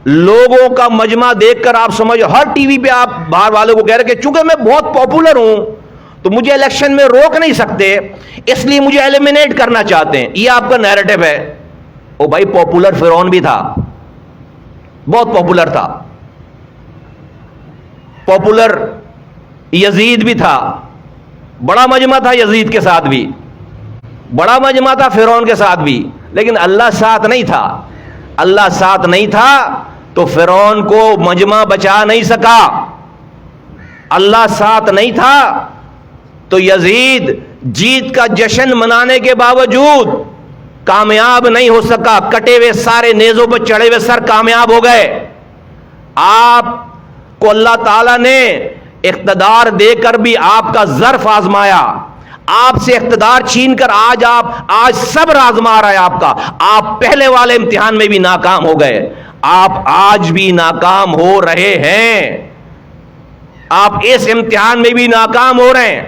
لوگوں کا مجمع دیکھ کر آپ سمجھ, ہر ٹی وی پہ آپ باہر والوں کو کہہ رہے کہ چونکہ میں بہت پاپولر ہوں تو مجھے الیکشن میں روک نہیں سکتے, اس لیے مجھے ایلیمینیٹ کرنا چاہتے ہیں. یہ آپ کا نیریٹو ہے. او بھائی پاپولر فرعون بھی تھا, بہت پاپولر تھا. پاپولر یزید بھی تھا, بڑا مجمع تھا یزید کے ساتھ بھی, بڑا مجمع تھا فرعون کے ساتھ بھی, لیکن اللہ ساتھ نہیں تھا. اللہ ساتھ نہیں تھا تو فرعون کو مجمع بچا نہیں سکا. اللہ ساتھ نہیں تھا تو یزید جیت کا جشن منانے کے باوجود کامیاب نہیں ہو سکا. کٹے ہوئے سارے نیزوں پر چڑھے ہوئے سر کامیاب ہو گئے. آپ کو اللہ تعالیٰ نے اقتدار دے کر بھی آپ کا ظرف آزمایا, آپ سے اقتدار چھین کر آج صبر آزما رہا ہے آپ کا. آپ پہلے والے امتحان میں بھی ناکام ہو گئے, آپ آج بھی ناکام ہو رہے ہیں, آپ اس امتحان میں بھی ناکام ہو رہے ہیں.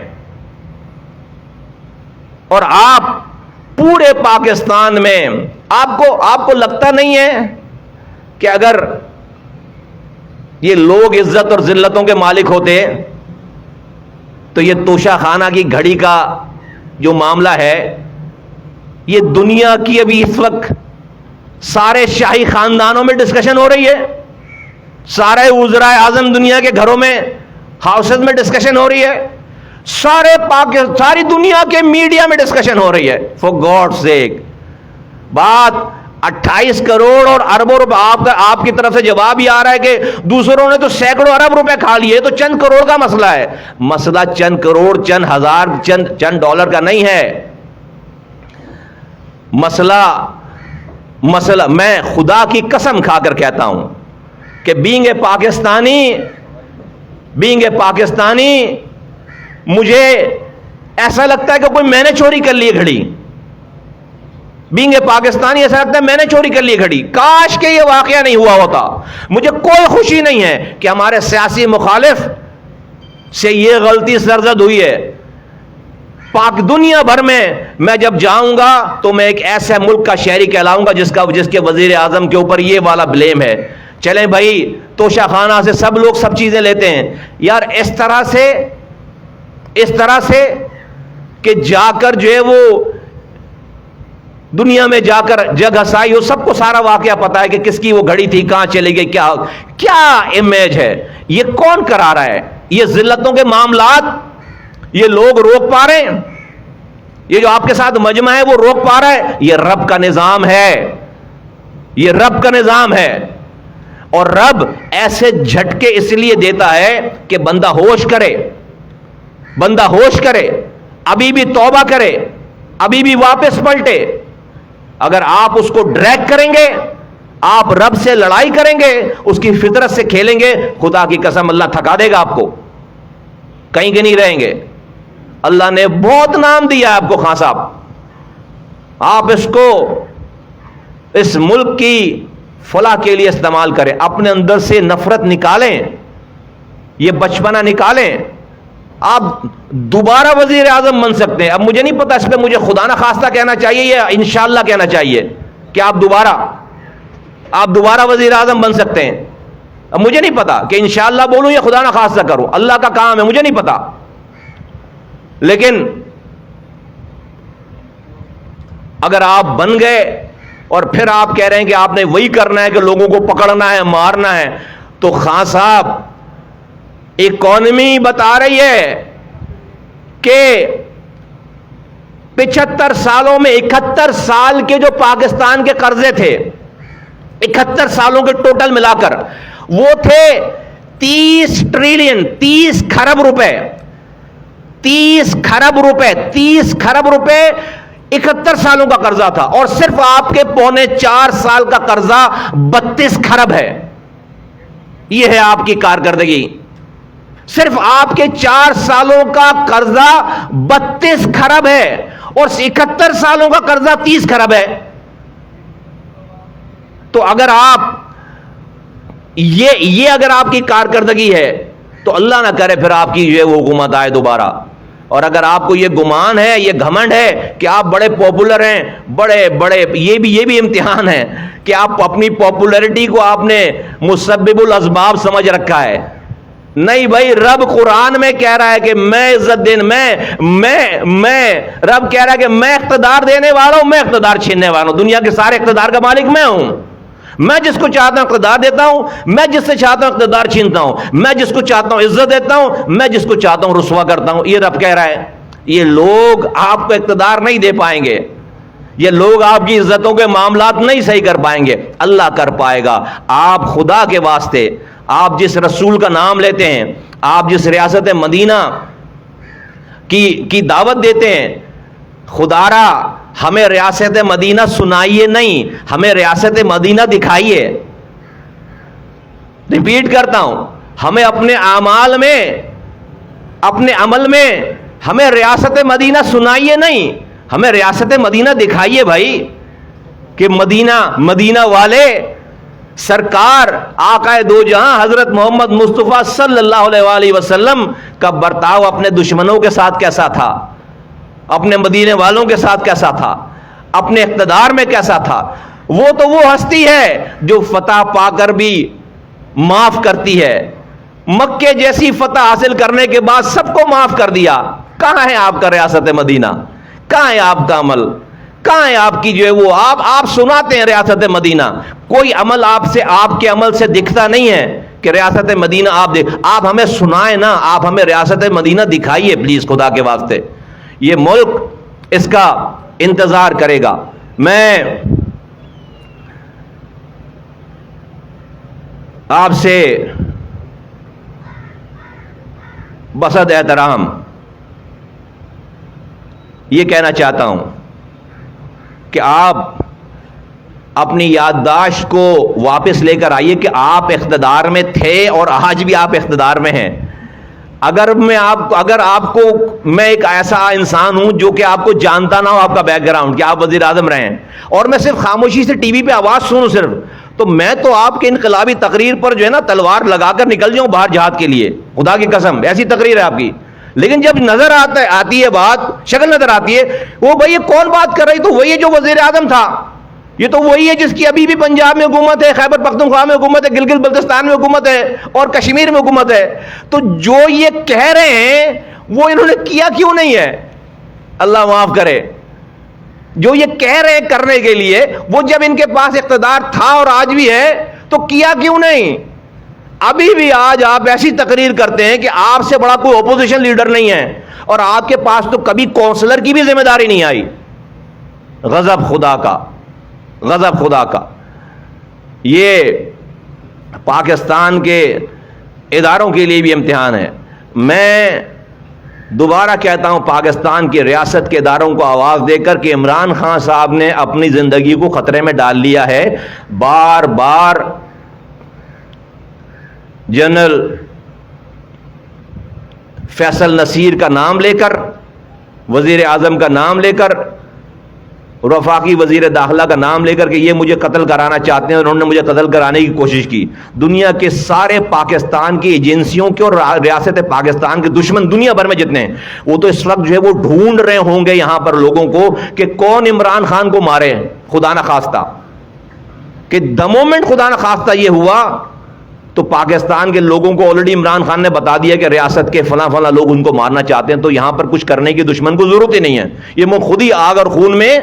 اور آپ پورے پاکستان میں آپ کو لگتا نہیں ہے کہ اگر یہ لوگ عزت اور ذلتوں کے مالک ہوتے تو یہ توشہ خانہ کی گھڑی کا جو معاملہ ہے، یہ دنیا کی ابھی اس وقت سارے شاہی خاندانوں میں ڈسکشن ہو رہی ہے، سارے وزرائے اعظم دنیا کے گھروں میں، ہاؤسز میں ڈسکشن ہو رہی ہے، ساری دنیا کے میڈیا میں ڈسکشن ہو رہی ہے. فار گاڈ سیک، بات 28 کروڑ اور اربوں روپے آپ کی طرف سے جواب ہی آ رہا ہے کہ دوسروں نے تو سینکڑوں ارب روپے کھا لیے، تو چند کروڑ کا مسئلہ ہے. مسئلہ چند کروڑ، چند ہزار، چند ڈالر کا نہیں ہے. مسئلہ میں خدا کی قسم کھا کر کہتا ہوں کہ بینگ اے پاکستانی مجھے ایسا لگتا ہے کہ کوئی میں نے چوری کر لی گھڑی. بینگ اے پاکستانی ایسا لگتا ہے میں نے چوری کر لی گھڑی. کاش کہ یہ واقعہ نہیں ہوا ہوتا. مجھے کوئی خوشی نہیں ہے کہ ہمارے سیاسی مخالف سے یہ غلطی سرزد ہوئی ہے. پاک دنیا بھر میں جب جاؤں گا تو میں ایک ایسے ملک کا شہری کہلاؤں گا جس کے وزیر اعظم کے اوپر یہ والا بلیم ہے. چلیں بھائی، توشہ خانہ سے سب لوگ سب چیزیں لیتے ہیں یار. اس طرح سے کہ جا کر جو ہے وہ دنیا میں جا کر جگ ہسائی ہو، سب کو سارا واقعہ پتا ہے کہ کس کی وہ گھڑی تھی، کہاں چلی گئی، کیا امیج ہے. یہ کون کرا رہا ہے؟ یہ ذلتوں کے معاملات یہ لوگ روک پا رہے ہیں؟ یہ جو آپ کے ساتھ مجمع ہے وہ روک پا رہا ہے؟ یہ رب کا نظام ہے. یہ رب کا نظام ہے. اور رب ایسے جھٹکے اس لیے دیتا ہے کہ بندہ ہوش کرے، ابھی بھی توبہ کرے، ابھی بھی واپس پلٹے. اگر آپ اس کو ڈریگ کریں گے، آپ رب سے لڑائی کریں گے، اس کی فطرت سے کھیلیں گے، خدا کی قسم اللہ تھکا دے گا آپ کو، کہیں کے نہیں رہیں گے. اللہ نے بہت نام دیا ہے آپ کو خان صاحب. آپ اس کو اس ملک کی فلاح کے لیے استعمال کریں. اپنے اندر سے نفرت نکالیں، یہ بچپنا نکالیں. آپ دوبارہ وزیر اعظم بن سکتے ہیں. اب مجھے نہیں پتا اس پہ مجھے خدا نہ خواستہ کہنا چاہیے یا انشاءاللہ کہنا چاہیے کہ آپ دوبارہ وزیر اعظم بن سکتے ہیں. اب مجھے نہیں پتا کہ انشاءاللہ بولوں یا خدا نہ خواستہ کروں، اللہ کا کام ہے، مجھے نہیں پتا. لیکن اگر آپ بن گئے اور پھر آپ کہہ رہے ہیں کہ آپ نے وہی کرنا ہے کہ لوگوں کو پکڑنا ہے، مارنا ہے، تو خان صاحب اکانومی بتا رہی ہے کہ 75 سالوں میں 71 سال کے جو پاکستان کے قرضے تھے، 71 سالوں کے ٹوٹل ملا کر وہ تھے 30 ٹریلین، 30 کھرب روپے. 30 کھرب روپے 71 سالوں کا قرضہ تھا. اور صرف آپ کے پونے 4 سال کا قرضہ 32 کھرب ہے. یہ ہے آپ کی کارکردگی. صرف آپ کے 4 سالوں کا قرضہ 32 کھرب ہے اور 71 سالوں کا قرضہ 30 کھرب ہے. تو اگر آپ یہ اگر آپ کی کارکردگی ہے تو اللہ نہ کرے پھر آپ کی جو ہے وہ حکومت آئے دوبارہ. اور اگر آپ کو یہ گمان ہے، یہ گھمنڈ ہے کہ آپ بڑے پاپولر ہیں، بڑے یہ بھی امتحان ہے کہ آپ اپنی پاپولرٹی کو آپ نے مسبب الاسباب سمجھ رکھا ہے. نہیں بھائی، رب قرآن میں کہہ رہا ہے کہ میں عزت میں رب کہہ رہا ہے کہ میں اقتدار دینے والا ہوں، میں اقتدار چھیننے والا ہوں. دنیا کے سارے اقتدار کا مالک میں ہوں. میں جس کو چاہتا ہوں اقتدار دیتا ہوں، میں جس سے چاہتا ہوں اقتدار چھینتا ہوں، میں جس کو چاہتا ہوں عزت دیتا ہوں، میں جس کو چاہتا ہوں رسوا کرتا ہوں. یہ رب کہہ رہا ہے. یہ لوگ آپ کو اقتدار نہیں دے پائیں گے، یہ لوگ آپ کی عزتوں کے معاملات نہیں صحیح کر پائیں گے، اللہ کر پائے گا. آپ خدا کے واسطے، آپ جس رسول کا نام لیتے ہیں، آپ جس ریاست مدینہ کی دعوت دیتے ہیں، خدا را ہمیں ریاست مدینہ سنائیے نہیں، ہمیں ریاست مدینہ دکھائیے. ریپیٹ کرتا ہوں، ہمیں اپنے اعمال میں، اپنے عمل میں ہمیں ریاست مدینہ سنائیے نہیں، ہمیں ریاست مدینہ دکھائیے بھائی. کہ مدینہ والے سرکار آقا دو جہاں حضرت محمد مصطفیٰ صلی اللہ علیہ وآلہ وسلم کا برتاؤ اپنے دشمنوں کے ساتھ کیسا تھا. اپنے مدینے والوں کے ساتھ کیسا تھا، اپنے اقتدار میں کیسا تھا. وہ تو وہ ہستی ہے جو فتح پا کر بھی معاف کرتی ہے. مکے جیسی فتح حاصل کرنے کے بعد سب کو معاف کر دیا. کہاں ہے آپ کا ریاست مدینہ؟ کہاں ہے آپ کا عمل؟ کہاں ہے آپ کی جو ہے وہ آپ سناتے ہیں ریاست مدینہ، کوئی عمل آپ کے عمل سے دکھتا نہیں ہے کہ ریاست مدینہ آپ ہمیں سنائیں نا، آپ ہمیں ریاست مدینہ دکھائیے پلیز خدا کے واسطے. یہ ملک اس کا انتظار کرے گا. میں آپ سے بسط احترام یہ کہنا چاہتا ہوں کہ آپ اپنی یادداشت کو واپس لے کر آئیے کہ آپ اقتدار میں تھے اور آج بھی آپ اقتدار میں ہیں. اگر آپ کو میں ایک ایسا انسان ہوں جو کہ آپ کو جانتا نہ ہو آپ کا بیک گراؤنڈ کہ آپ وزیر اعظم رہے ہیں، اور میں صرف خاموشی سے ٹی وی پہ آواز سنوں صرف، تو میں تو آپ کے انقلابی تقریر پر جو ہے نا تلوار لگا کر نکل جاؤں باہر جہاد کے لیے. خدا کی قسم ایسی تقریر ہے آپ کی. لیکن جب نظر آتی ہے بات، شکل نظر آتی ہے، وہ بھائی یہ کون بات کر رہی، تو وہی ہے جو وزیر اعظم تھا، یہ تو وہی ہے جس کی ابھی بھی پنجاب میں حکومت ہے، خیبر پختونخوا میں حکومت ہے، گلگت بلتستان میں حکومت ہے اور کشمیر میں حکومت ہے. تو جو یہ کہہ رہے ہیں وہ انہوں نے کیا کیوں نہیں ہے؟ اللہ معاف کرے. جو یہ کہہ رہے ہیں کرنے کے لیے، وہ جب ان کے پاس اقتدار تھا اور آج بھی ہے تو کیا کیوں نہیں؟ ابھی بھی آج آپ ایسی تقریر کرتے ہیں کہ آپ سے بڑا کوئی اپوزیشن لیڈر نہیں ہے، اور آپ کے پاس تو کبھی کونسلر کی بھی ذمہ داری نہیں آئی. غضب خدا کا، غضب خدا کا. یہ پاکستان کے اداروں کے لیے بھی امتحان ہے. میں دوبارہ کہتا ہوں پاکستان کی ریاست کے اداروں کو آواز دے کر کہ عمران خان صاحب نے اپنی زندگی کو خطرے میں ڈال لیا ہے. بار بار جنرل فیصل نصیر کا نام لے کر، وزیر اعظم کا نام لے کر، وفاقی وزیر داخلہ کا نام لے کر کہ یہ مجھے قتل کرانا چاہتے ہیں، اور انہوں نے مجھے قتل کرانے کی کوشش کی. دنیا کے سارے پاکستان کی ایجنسیوں کے اور ریاست پاکستان کے دشمن دنیا بھر میں جتنے ہیں، وہ تو اس وقت جو ہے وہ ڈھونڈ رہے ہوں گے یہاں پر لوگوں کو کہ کون عمران خان کو مارے. خدا نہ خواستہ کہ دا مومنٹ خدا نہ خواستہ یہ ہوا تو پاکستان کے لوگوں کو آلریڈی عمران خان نے بتا دیا کہ ریاست کے فلاں فلاں لوگ ان کو مارنا چاہتے ہیں، تو یہاں پر کچھ کرنے کی دشمن کو ضرورت ہی نہیں ہے. یہ وہ خود ہی آگ اور خون میں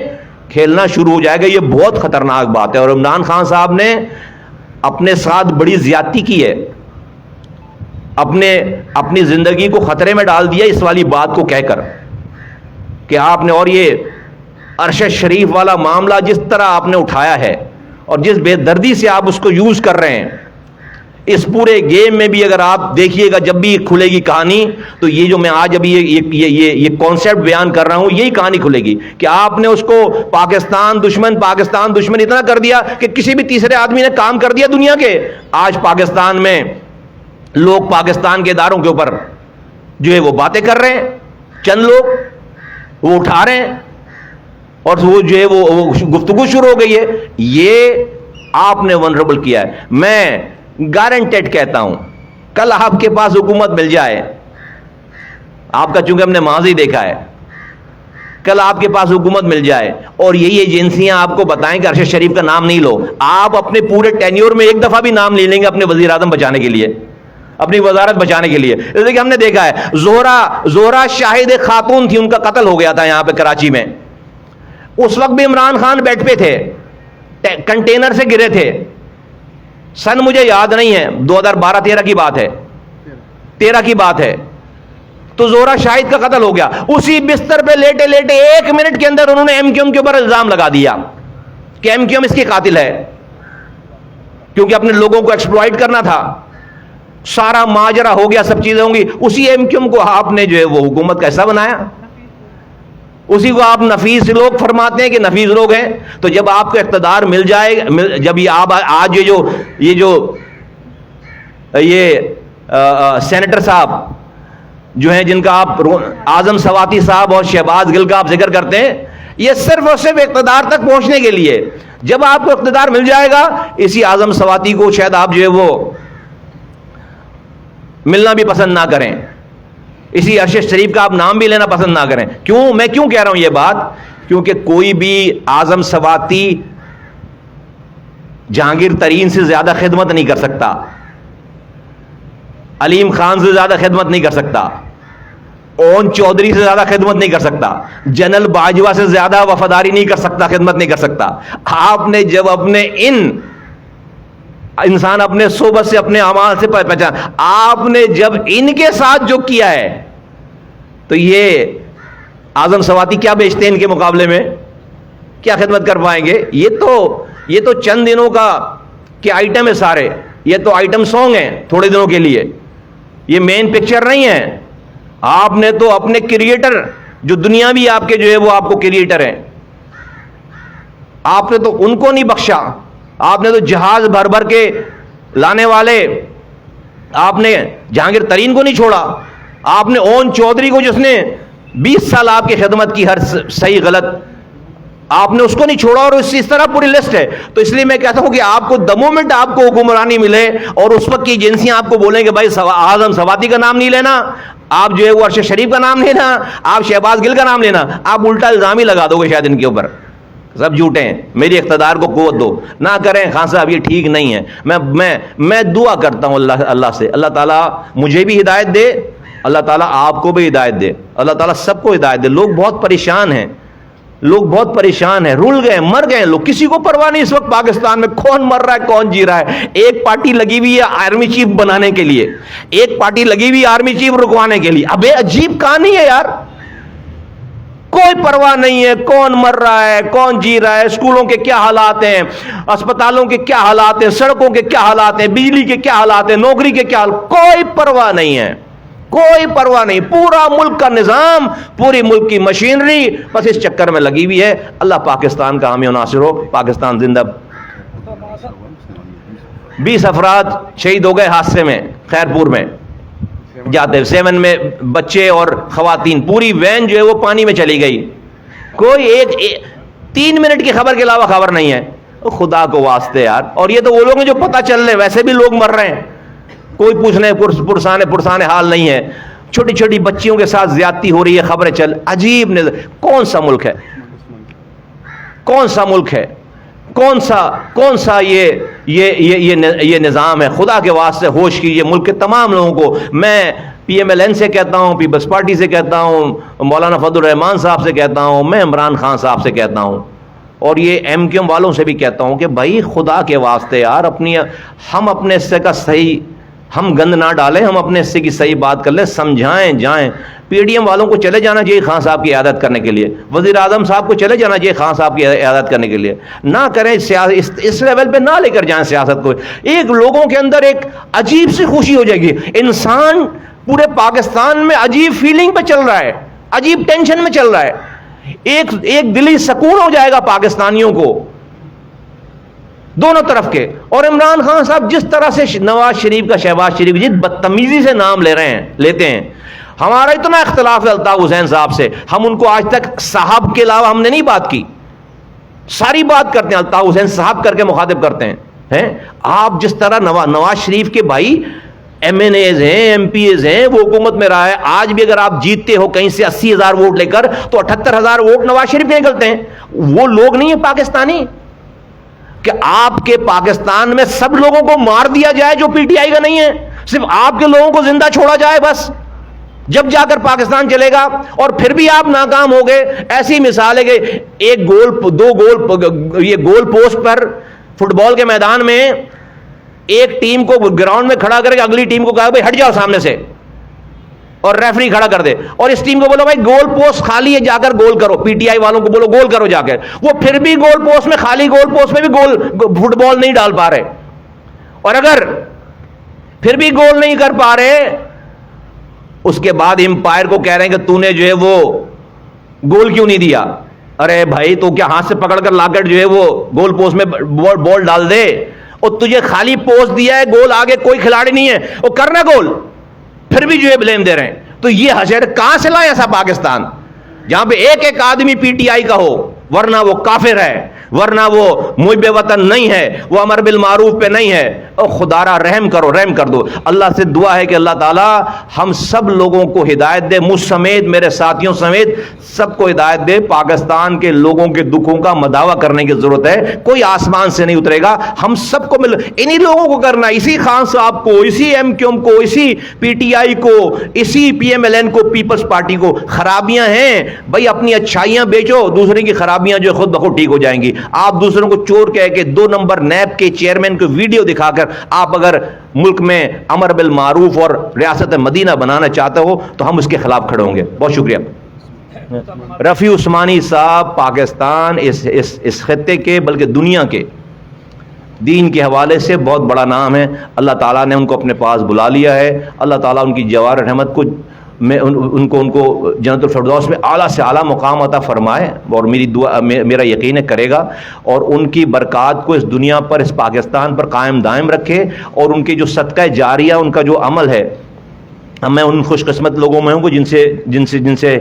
کھیلنا شروع ہو جائے گا. یہ بہت خطرناک بات ہے. اور عمران خان صاحب نے اپنے ساتھ بڑی زیادتی کی ہے، اپنی زندگی کو خطرے میں ڈال دیا اس والی بات کو کہہ کر کہ آپ نے، اور یہ عرش شریف والا معاملہ جس طرح آپ نے اٹھایا ہے اور جس بے دردی سے آپ اس کو یوز کر رہے ہیں، اس پورے گیم میں بھی اگر آپ دیکھیے گا جب بھی کھلے گی کہانی، تو یہ جو میں آج ابھی یہ کانسیپٹ بیان کر رہا ہوں، یہی کہانی کھلے گی کہ آپ نے اس کو پاکستان دشمن اتنا کر دیا کہ کسی بھی تیسرے آدمی نے کام کر دیا دنیا کے. آج پاکستان میں لوگ پاکستان کے اداروں کے اوپر جو ہے وہ باتیں کر رہے ہیں، چند لوگ وہ اٹھا رہے ہیں اور وہ جو ہے وہ گفتگو شروع ہو گئی ہے. یہ آپ نے ونربل کیا ہے. میں گارنٹیڈ کہتا ہوں کل آپ کے پاس حکومت مل جائے، آپ کا چونکہ ہم نے ماضی دیکھا ہے، کل آپ کے پاس حکومت مل جائے اور یہی ایجنسیاں آپ کو بتائیں کہ ارشد شریف کا نام نہیں لو، آپ اپنے پورے ٹینیور میں ایک دفعہ بھی نام لے لیں گے اپنے وزیر اعظم بچانے کے لیے، اپنی وزارت بچانے کے لیے. جیسے کہ ہم نے دیکھا ہے زہرا شاہد ایک خاتون تھی، ان کا قتل ہو گیا تھا یہاں پہ کراچی میں. اس وقت بھی عمران خان بیڈ پہ تھے، کنٹینر سے گرے تھے. سن مجھے یاد نہیں ہے، 2012-13 کی بات ہے، 13 کی بات ہے. تو زہرا شاہد کا قتل ہو گیا. اسی بستر پہ لیٹے لیٹے 1 منٹ کے اندر انہوں نے ایم کیو ایم کے اوپر الزام لگا دیا کہ ایم کیو ایم اس کی قاتل ہے، کیونکہ اپنے لوگوں کو ایکسپلائٹ کرنا تھا. سارا ماجرا ہو گیا، سب چیزیں ہوں گی. اسی ایم کیو ایم کو آپ نے جو ہے وہ حکومت کیسا بنایا، اسی کو آپ نفیس لوگ فرماتے ہیں کہ نفیس لوگ ہیں. تو جب آپ کو اقتدار مل جائے، جب یہ آپ آج یہ سینیٹر صاحب جو ہیں جن کا آپ اعظم سواتی صاحب اور شہباز گل کا آپ ذکر کرتے ہیں، یہ صرف اور صرف اقتدار تک پہنچنے کے لیے. جب آپ کو اقتدار مل جائے گا، اسی اعظم سواتی کو شاید آپ جو ہے وہ ملنا بھی پسند نہ کریں. اسی عرش شریف کا آپ نام بھی لینا پسند نہ کریں. کیوں؟ میں کیوں کہہ رہا ہوں یہ بات؟ کیونکہ کوئی بھی اعظم سواتی جہانگیر ترین سے زیادہ خدمت نہیں کر سکتا، علیم خان سے زیادہ خدمت نہیں کر سکتا، اون چودھری سے زیادہ خدمت نہیں کر سکتا، جنرل باجوہ سے زیادہ وفاداری نہیں کر سکتا، خدمت نہیں کر سکتا. آپ نے جب اپنے انسان اپنے صحبت سے اپنے اعمال سے پہچان، آپ نے جب ان کے ساتھ جو کیا ہے تو یہ اعظم سواتی کیا بیچتے ہیں ان کے مقابلے میں؟ کیا خدمت کر پائیں گے؟ یہ تو چند دنوں کا کہ آئٹم ہے سارے، یہ تو آئٹم سانگ ہیں تھوڑے دنوں کے لیے، یہ مین پکچر نہیں ہے. آپ نے تو اپنے کریٹر جو دنیا بھی آپ کے جو ہے وہ آپ کو کریٹر ہیں، آپ نے تو ان کو نہیں بخشا. آپ نے تو جہاز بھر بھر کے لانے والے آپ نے جہانگیر ترین کو نہیں چھوڑا. آپ نے اون چودھری کو جس نے 20 سال آپ کی خدمت کی، ہر صحیح غلط، آپ نے اس کو نہیں چھوڑا. اور اس طرح پوری لسٹ ہے. تو اس لیے میں کہتا ہوں کہ آپ کو the moment آپ کو حکمرانی ملے اور اس وقت کی ایجنسیاں آپ کو بولیں کہ بھائی اعظم سواتی کا نام نہیں لینا، آپ جو ہے وہ عرش شریف کا نام لینا، آپ شہباز گل کا نام لینا، آپ الٹا الزام ہی لگا دو گے شاید ان کے اوپر. سب جھوٹے ہیں. میری اقتدار کو قوت دو. نہ کریں خان صاحب، یہ ٹھیک نہیں ہے. میں دعا کرتا ہوں اللہ سے، اللہ تعالیٰ مجھے بھی ہدایت دے، اللہ تعالیٰ آپ کو بھی ہدایت دے، اللہ تعالیٰ سب کو ہدایت دے. لوگ بہت پریشان ہیں، لوگ بہت پریشان ہیں، رول گئے، مر گئے لوگ. کسی کو پرواہ نہیں اس وقت پاکستان میں کون مر رہا ہے کون جی رہا ہے. ایک پارٹی لگی ہوئی ہے آرمی چیف بنانے کے لیے، ایک پارٹی لگی ہوئی آرمی چیف رکوانے کے لیے. ابے عجیب کہانی ہے یار. کوئی پرواہ نہیں ہے کون مر رہا ہے کون جی رہا ہے، اسکولوں کے کیا حالات ہیں، اسپتالوں کے کیا حالات ہیں، سڑکوں کے کیا حالات ہیں، بجلی کے کیا حالات ہیں، نوکری کے کیا حالات. کوئی پرواہ نہیں ہے، کوئی پرواہ نہیں. پورا ملک کا نظام، پوری ملک کی مشینری بس اس چکر میں لگی ہوئی ہے. اللہ پاکستان کا حامی و ناصر ہو. پاکستان زندہ. 20 افراد شہید ہو گئے حادثے میں خیرپور میں جاتے 7 میں بچے اور خواتین. پوری وین جو ہے وہ پانی میں چلی گئی. کوئی 3 منٹ کی خبر کے علاوہ خبر نہیں ہے. خدا کو واسطے یار. اور یہ تو وہ لوگ ہیں جو پتہ چل رہے ہیں، ویسے بھی لوگ مر رہے ہیں، کوئی پوچھنے پرسانے حال نہیں ہے. چھوٹی چھوٹی بچیوں کے ساتھ زیادتی ہو رہی ہے، خبریں چل. عجیب کون سا ملک ہے، کون سا ملک ہے، کون سا یہ نظام ہے. خدا کے واسطے ہوش کیجیے ملک کے تمام لوگوں کو. میں PMLN سے کہتا ہوں، پیپلز پارٹی سے کہتا ہوں، مولانا فضل الرحمان صاحب سے کہتا ہوں، میں عمران خان صاحب سے کہتا ہوں، اور یہ MQM والوں سے بھی کہتا ہوں کہ بھائی خدا کے واسطے یار ہم اپنے حصے کا صحیح، ہم گند نہ ڈالیں، ہم اپنے حصے کی صحیح بات کر لیں، سمجھائیں جائیں. PDM والوں کو چلے جانا چاہیے خان صاحب کی عیادت کرنے کے لیے، وزیر اعظم صاحب کو چلے جانا چاہیے خان صاحب کی عیادت کرنے کے لیے. نہ کریں اس لیول پہ نہ لے کر جائیں سیاست کو. ایک لوگوں کے اندر ایک عجیب سی خوشی ہو جائے گی. انسان پورے پاکستان میں عجیب فیلنگ پہ چل رہا ہے، عجیب ٹینشن میں چل رہا ہے. ایک دلی سکون ہو جائے گا پاکستانیوں کو دونوں طرف کے. اور عمران خان صاحب جس طرح سے نواز شریف کا شہباز شریف جس بدتمیزی سے نام لیتے ہیں. ہمارا اتنا اختلاف ہے الطاف حسین صاحب سے، ہم ان کو آج تک صاحب کے علاوہ ہم نے نہیں بات کی. ساری بات کرتے ہیں الطاف حسین صاحب کر کے مخاطب کرتے ہیں. آپ جس طرح نواز شریف کے بھائی MNAs ہیں، MPs ہیں، وہ حکومت میں رہا ہے. آج بھی اگر آپ جیتتے ہو کہیں سے 80,000 ووٹ لے کر تو 78,000 ووٹ نواز شریف کے نکلتے ہیں. وہ لوگ نہیں ہیں پاکستانی کہ آپ کے پاکستان میں سب لوگوں کو مار دیا جائے جو PTI کا نہیں ہے، صرف آپ کے لوگوں کو زندہ چھوڑا جائے بس، جب جا کر پاکستان چلے گا. اور پھر بھی آپ ناکام ہو گئے. ایسی مثال ہے کہ ایک گول پوسٹ پر فٹ بال کے میدان میں ایک ٹیم کو گراؤنڈ میں کھڑا کر کے اگلی ٹیم کو کہا بھائی ہٹ جاؤ سامنے سے، اور ریفری کھڑا کر دے، اور اس ٹیم کو بولو بھائی گول پوسٹ خالی ہے جا کر گول کرو. PTI والوں کو بولو گول کرو جا کر. وہ پھر بھی گول پوسٹ میں خالی گول پوسٹ میں بھی گول فٹ بال نہیں ڈال پا رہے. اور اگر پھر بھی گول نہیں کر پا رہے، اس کے بعد امپائر کو کہہ رہے ہیں کہ تو نے جو ہے وہ گول کیوں نہیں دیا. ارے بھائی تو کیا ہاتھ سے پکڑ کر لا کر جو ہے وہ گول پوسٹ میں بال ڈال دے؟ اور تجھے خالی پوسٹ دیا ہے، گول آگے کوئی کھلاڑی نہیں ہے، وہ کرنا گول، پھر بھی جو ہے بلیم دے رہے ہیں. تو یہ حشر کہاں سے لائے ایسا پاکستان جہاں پہ ایک آدمی PTI کا ہو، ورنہ وہ کافر ہے. ورنہ وہ محب وطن نہیں ہے, وہ امر بالمعروف پہ نہیں ہے. او خدارا رحم کرو, رحم کر دو. اللہ سے دعا ہے کہ اللہ تعالیٰ ہم سب لوگوں کو ہدایت دے, مجھ سمیت, میرے ساتھیوں سمیت سب کو ہدایت دے. پاکستان کے لوگوں کے دکھوں کا مداوع کرنے کی ضرورت ہے, کوئی آسمان سے نہیں اترے گا, ہم سب کو مل انہی لوگوں کو کرنا, اسی خان صاحب کو, اسی ایم کیو ایم کو, اسی پی ٹی آئی کو, اسی پی ایم ایل این کو, پیپلز پارٹی کو. خرابیاں ہیں بھائی, اپنی اچھائیاں بیچو, دوسرے کی خرابیاں جو خود بخود ٹھیک ہو جائیں گی. آپ دوسروں کو چور کہہ کے 2 نمبر نیب کے چیئرمین کو ویڈیو دکھا کر آپ اگر ملک میں امر بالمعروف اور ریاست مدینہ بنانا چاہتے ہو تو ہم اس کے خلاف کھڑے ہوں گے. بہت شکریہ. رفیع عثمانی صاحب پاکستان اس خطے کے بلکہ دنیا کے دین کے حوالے سے بہت بڑا نام ہے. اللہ تعالیٰ نے ان کو اپنے پاس بلا لیا ہے. اللہ تعالیٰ ان کی جوار رحمت کو میں ان کو جنت الفردوس میں اعلیٰ سے اعلیٰ مقام عطا فرمائے, اور میری دعا, میرا یقین ہے کرے گا, اور ان کی برکات کو اس دنیا پر, اس پاکستان پر قائم دائم رکھے. اور ان کی جو صدقہ جاریہ, ان کا جو عمل ہے, میں ان خوش قسمت لوگوں میں ہوں جن سے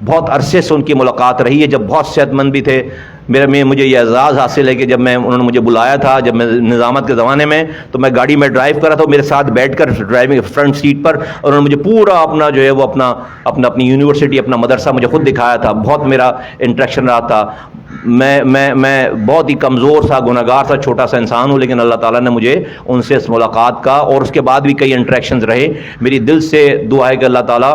بہت عرصے سے ان کی ملاقات رہی ہے, جب بہت صحت مند بھی تھے. مجھے یہ اعزاز حاصل ہے کہ جب انہوں نے مجھے بلایا تھا, جب میں نظامت کے زمانے میں, تو میں گاڑی میں ڈرائیو کر رہا تھا, میرے ساتھ بیٹھ کر ڈرائیونگ فرنٹ سیٹ پر, اور انہوں نے مجھے پورا اپنا جو ہے وہ اپنی یونیورسٹی, اپنا مدرسہ مجھے خود دکھایا تھا. بہت میرا انٹریکشن رہا تھا. میں بہت ہی کمزور سا, گنہگار سا, چھوٹا سا انسان ہوں, لیکن اللہ تعالیٰ نے مجھے ان سے اس ملاقات کا, اور اس کے بعد بھی کئی انٹریکشنز رہے. میری دل سے دعا ہے کہ اللہ تعالیٰ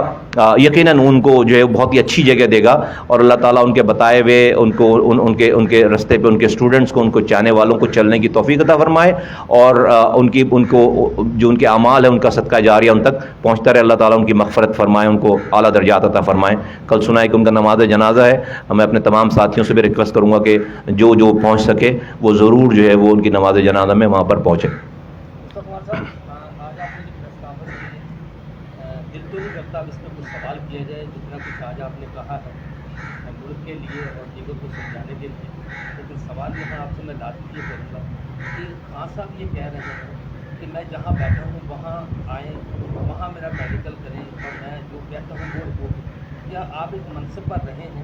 یقیناً ان کو جو ہے بہت ہی اچھی جگہ دے گا, اور اللہ تعالیٰ ان کے بتائے ہوئے ان کے رستے پہ ان کے اسٹوڈنٹس کو, ان کو چاہنے والوں کو چلنے کی توفیق عطا فرمائے, اور ان کو جو ان کے اعمال ہیں ان کا صدقہ جاریہ ان تک پہنچتا رہے. اللہ تعالیٰ ان کی مغفرت فرمائے, ان کو اعلیٰ درجات عطا فرمائے. کل سنا ہے کہ ان کا نماز جنازہ ہے. میں اپنے تمام ساتھیوں سے بھی ریکویسٹ کروں گا کہ جو پہنچ سکے وہ ضرور جو ہے وہ ان کی نماز جنازہ میں وہاں پر پہنچے. سوال کیا جائے, جتنا کچھ آج آپ نے کہا ہے ملک کے لیے اور دیگر کو سمجھانے کے لیے, لیکن سوال یہاں آپ سے میں لازمی یہ کروں گا کہ خان صاحب یہ کہہ رہے ہیں کہ میں جہاں بیٹھا ہوں وہاں آئیں, وہاں میرا میڈیکل کریں, اور میں جو کہتا ہوں وہ رپورٹ. کیا آپ ایک منصب پر رہے ہیں,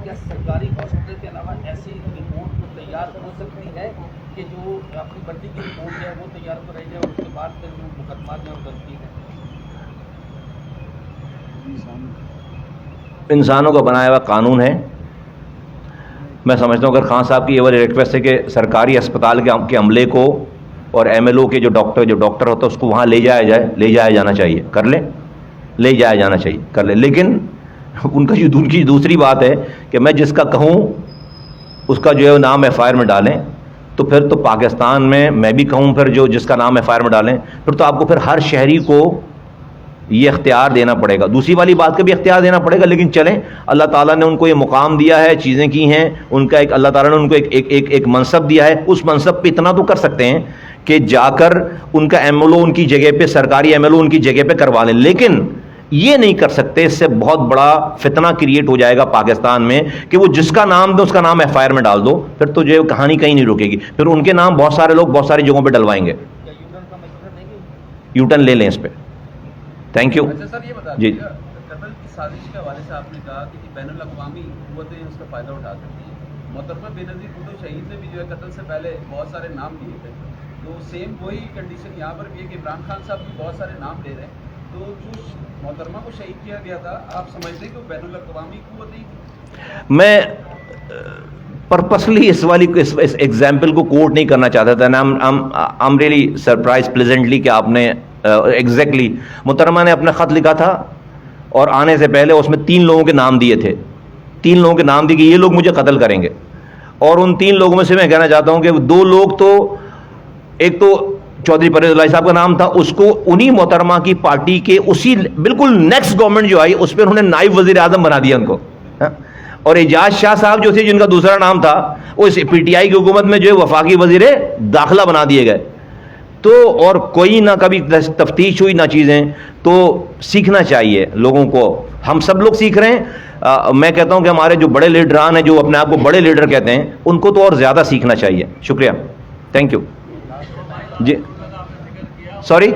کیا سرکاری ہاسپٹل کے علاوہ ایسی رپورٹ تو تیار ہو سکتی ہے کہ جو اپنی بڑی کی رپورٹ ہے وہ تیار ہو رہی ہے, اور اس کے بعد پھر جو مقدمات میں غلطی ہے؟ انسانوں کا بنایا ہوا قانون ہے. میں سمجھتا ہوں اگر خان صاحب کی یہ والی ریکویسٹ ہے کہ سرکاری اسپتال کے عملے کو اور ایم ایل او کے جو ڈاکٹر ہوتا ہے اس کو وہاں لے جایا جانا چاہیے, کر لیں, لے جایا جانا چاہیے, کر لیں. لیکن ان کی دوسری بات ہے کہ میں جس کا کہوں اس کا جو ہے نام ایف آئی آر میں ڈالیں, تو پھر تو پاکستان میں بھی کہوں پھر جس کا نام ایف آئی آر میں ڈالیں, پھر تو آپ کو پھر ہر شہری کو یہ اختیار دینا پڑے گا. دوسری والی بات کا بھی اختیار دینا پڑے گا. لیکن چلیں, اللہ تعالیٰ نے ان کو یہ مقام دیا ہے, چیزیں کی ہیں, ان کا اللہ تعالیٰ نے ان کو ایک منصب دیا ہے. اس منصب پہ اتنا تو کر سکتے ہیں کہ جا کر ان کا ایم ایل او ان کی جگہ پہ, سرکاری ایم ایل او ان کی جگہ پہ کروا لیں. لیکن یہ نہیں کر سکتے, اس سے بہت بڑا فتنہ کریٹ ہو جائے گا پاکستان میں کہ وہ جس کا نام دو اس کا نام ایف آئی آر میں ڈال دو, پھر تو جو کہانی کہیں نہیں رکے گی. پھر ان کے نام بہت سارے لوگ بہت ساری جگہوں پہ ڈلوائیں گے. یو ٹرن لے لیں اس پہ. Thank you. اچھا سر, یہ بتا جی, دیجیے قتل کی سازش کے حوالے سے آپ نے کہا کہ بین الاقوامی قوتیں اس کا فائدہ اٹھا سکتی ہیں. محترمہ بینظیر بھٹو شہید نے بھی جو ہے قتل سے پہلے بہت سارے نام لیے تھے, تو سیم وہی کنڈیشن یہاں پر بھی ہے کہ عمران خان صاحب بھی بہت سارے نام لے رہے ہیں. تو جو محترمہ کو شہید کیا گیا تھا, آپ سمجھتے ہیں کہ وہ بین الاقوامی قوتیں ہی تھیں؟ میں پرپسلی اس ایگزامپل کو کوٹ نہیں کرنا چاہتا تھا. I am really surprise pleasantly کہ آپ نے ایگزیکٹلی محترمہ نے اپنا خط لکھا تھا, اور آنے سے پہلے اس میں 3 لوگوں کے نام دیے تھے. 3 لوگوں کے نام دیے کہ یہ لوگ مجھے قتل کریں گے, اور ان 3 لوگوں میں سے میں کہنا چاہتا ہوں کہ 2 لوگ تو, ایک تو چودھری پرویز الہی صاحب کا نام تھا, اس کو انہی محترمہ کی پارٹی کے اسی بالکل نیکسٹ گورنمنٹ جو آئی اس پہ انہوں نے نائب وزیر اعظم بنا دیا ان کو. اور اعجاز شاہ صاحب جو تھے جن کا دوسرا نام تھا, وہ اس پی ٹی آئی کی حکومت میں جو ہے وفاقی وزیر داخلہ بنا دیے گئے. تو اور کوئی نہ کبھی تفتیش ہوئی نہ چیزیں. تو سیکھنا چاہیے لوگوں کو, ہم سب لوگ سیکھ رہے ہیں. میں کہتا ہوں کہ ہمارے جو بڑے لیڈران ہیں, جو اپنے آپ کو بڑے لیڈر کہتے ہیں, ان کو تو اور زیادہ سیکھنا چاہیے. شکریہ, تھینک یو. G sorry.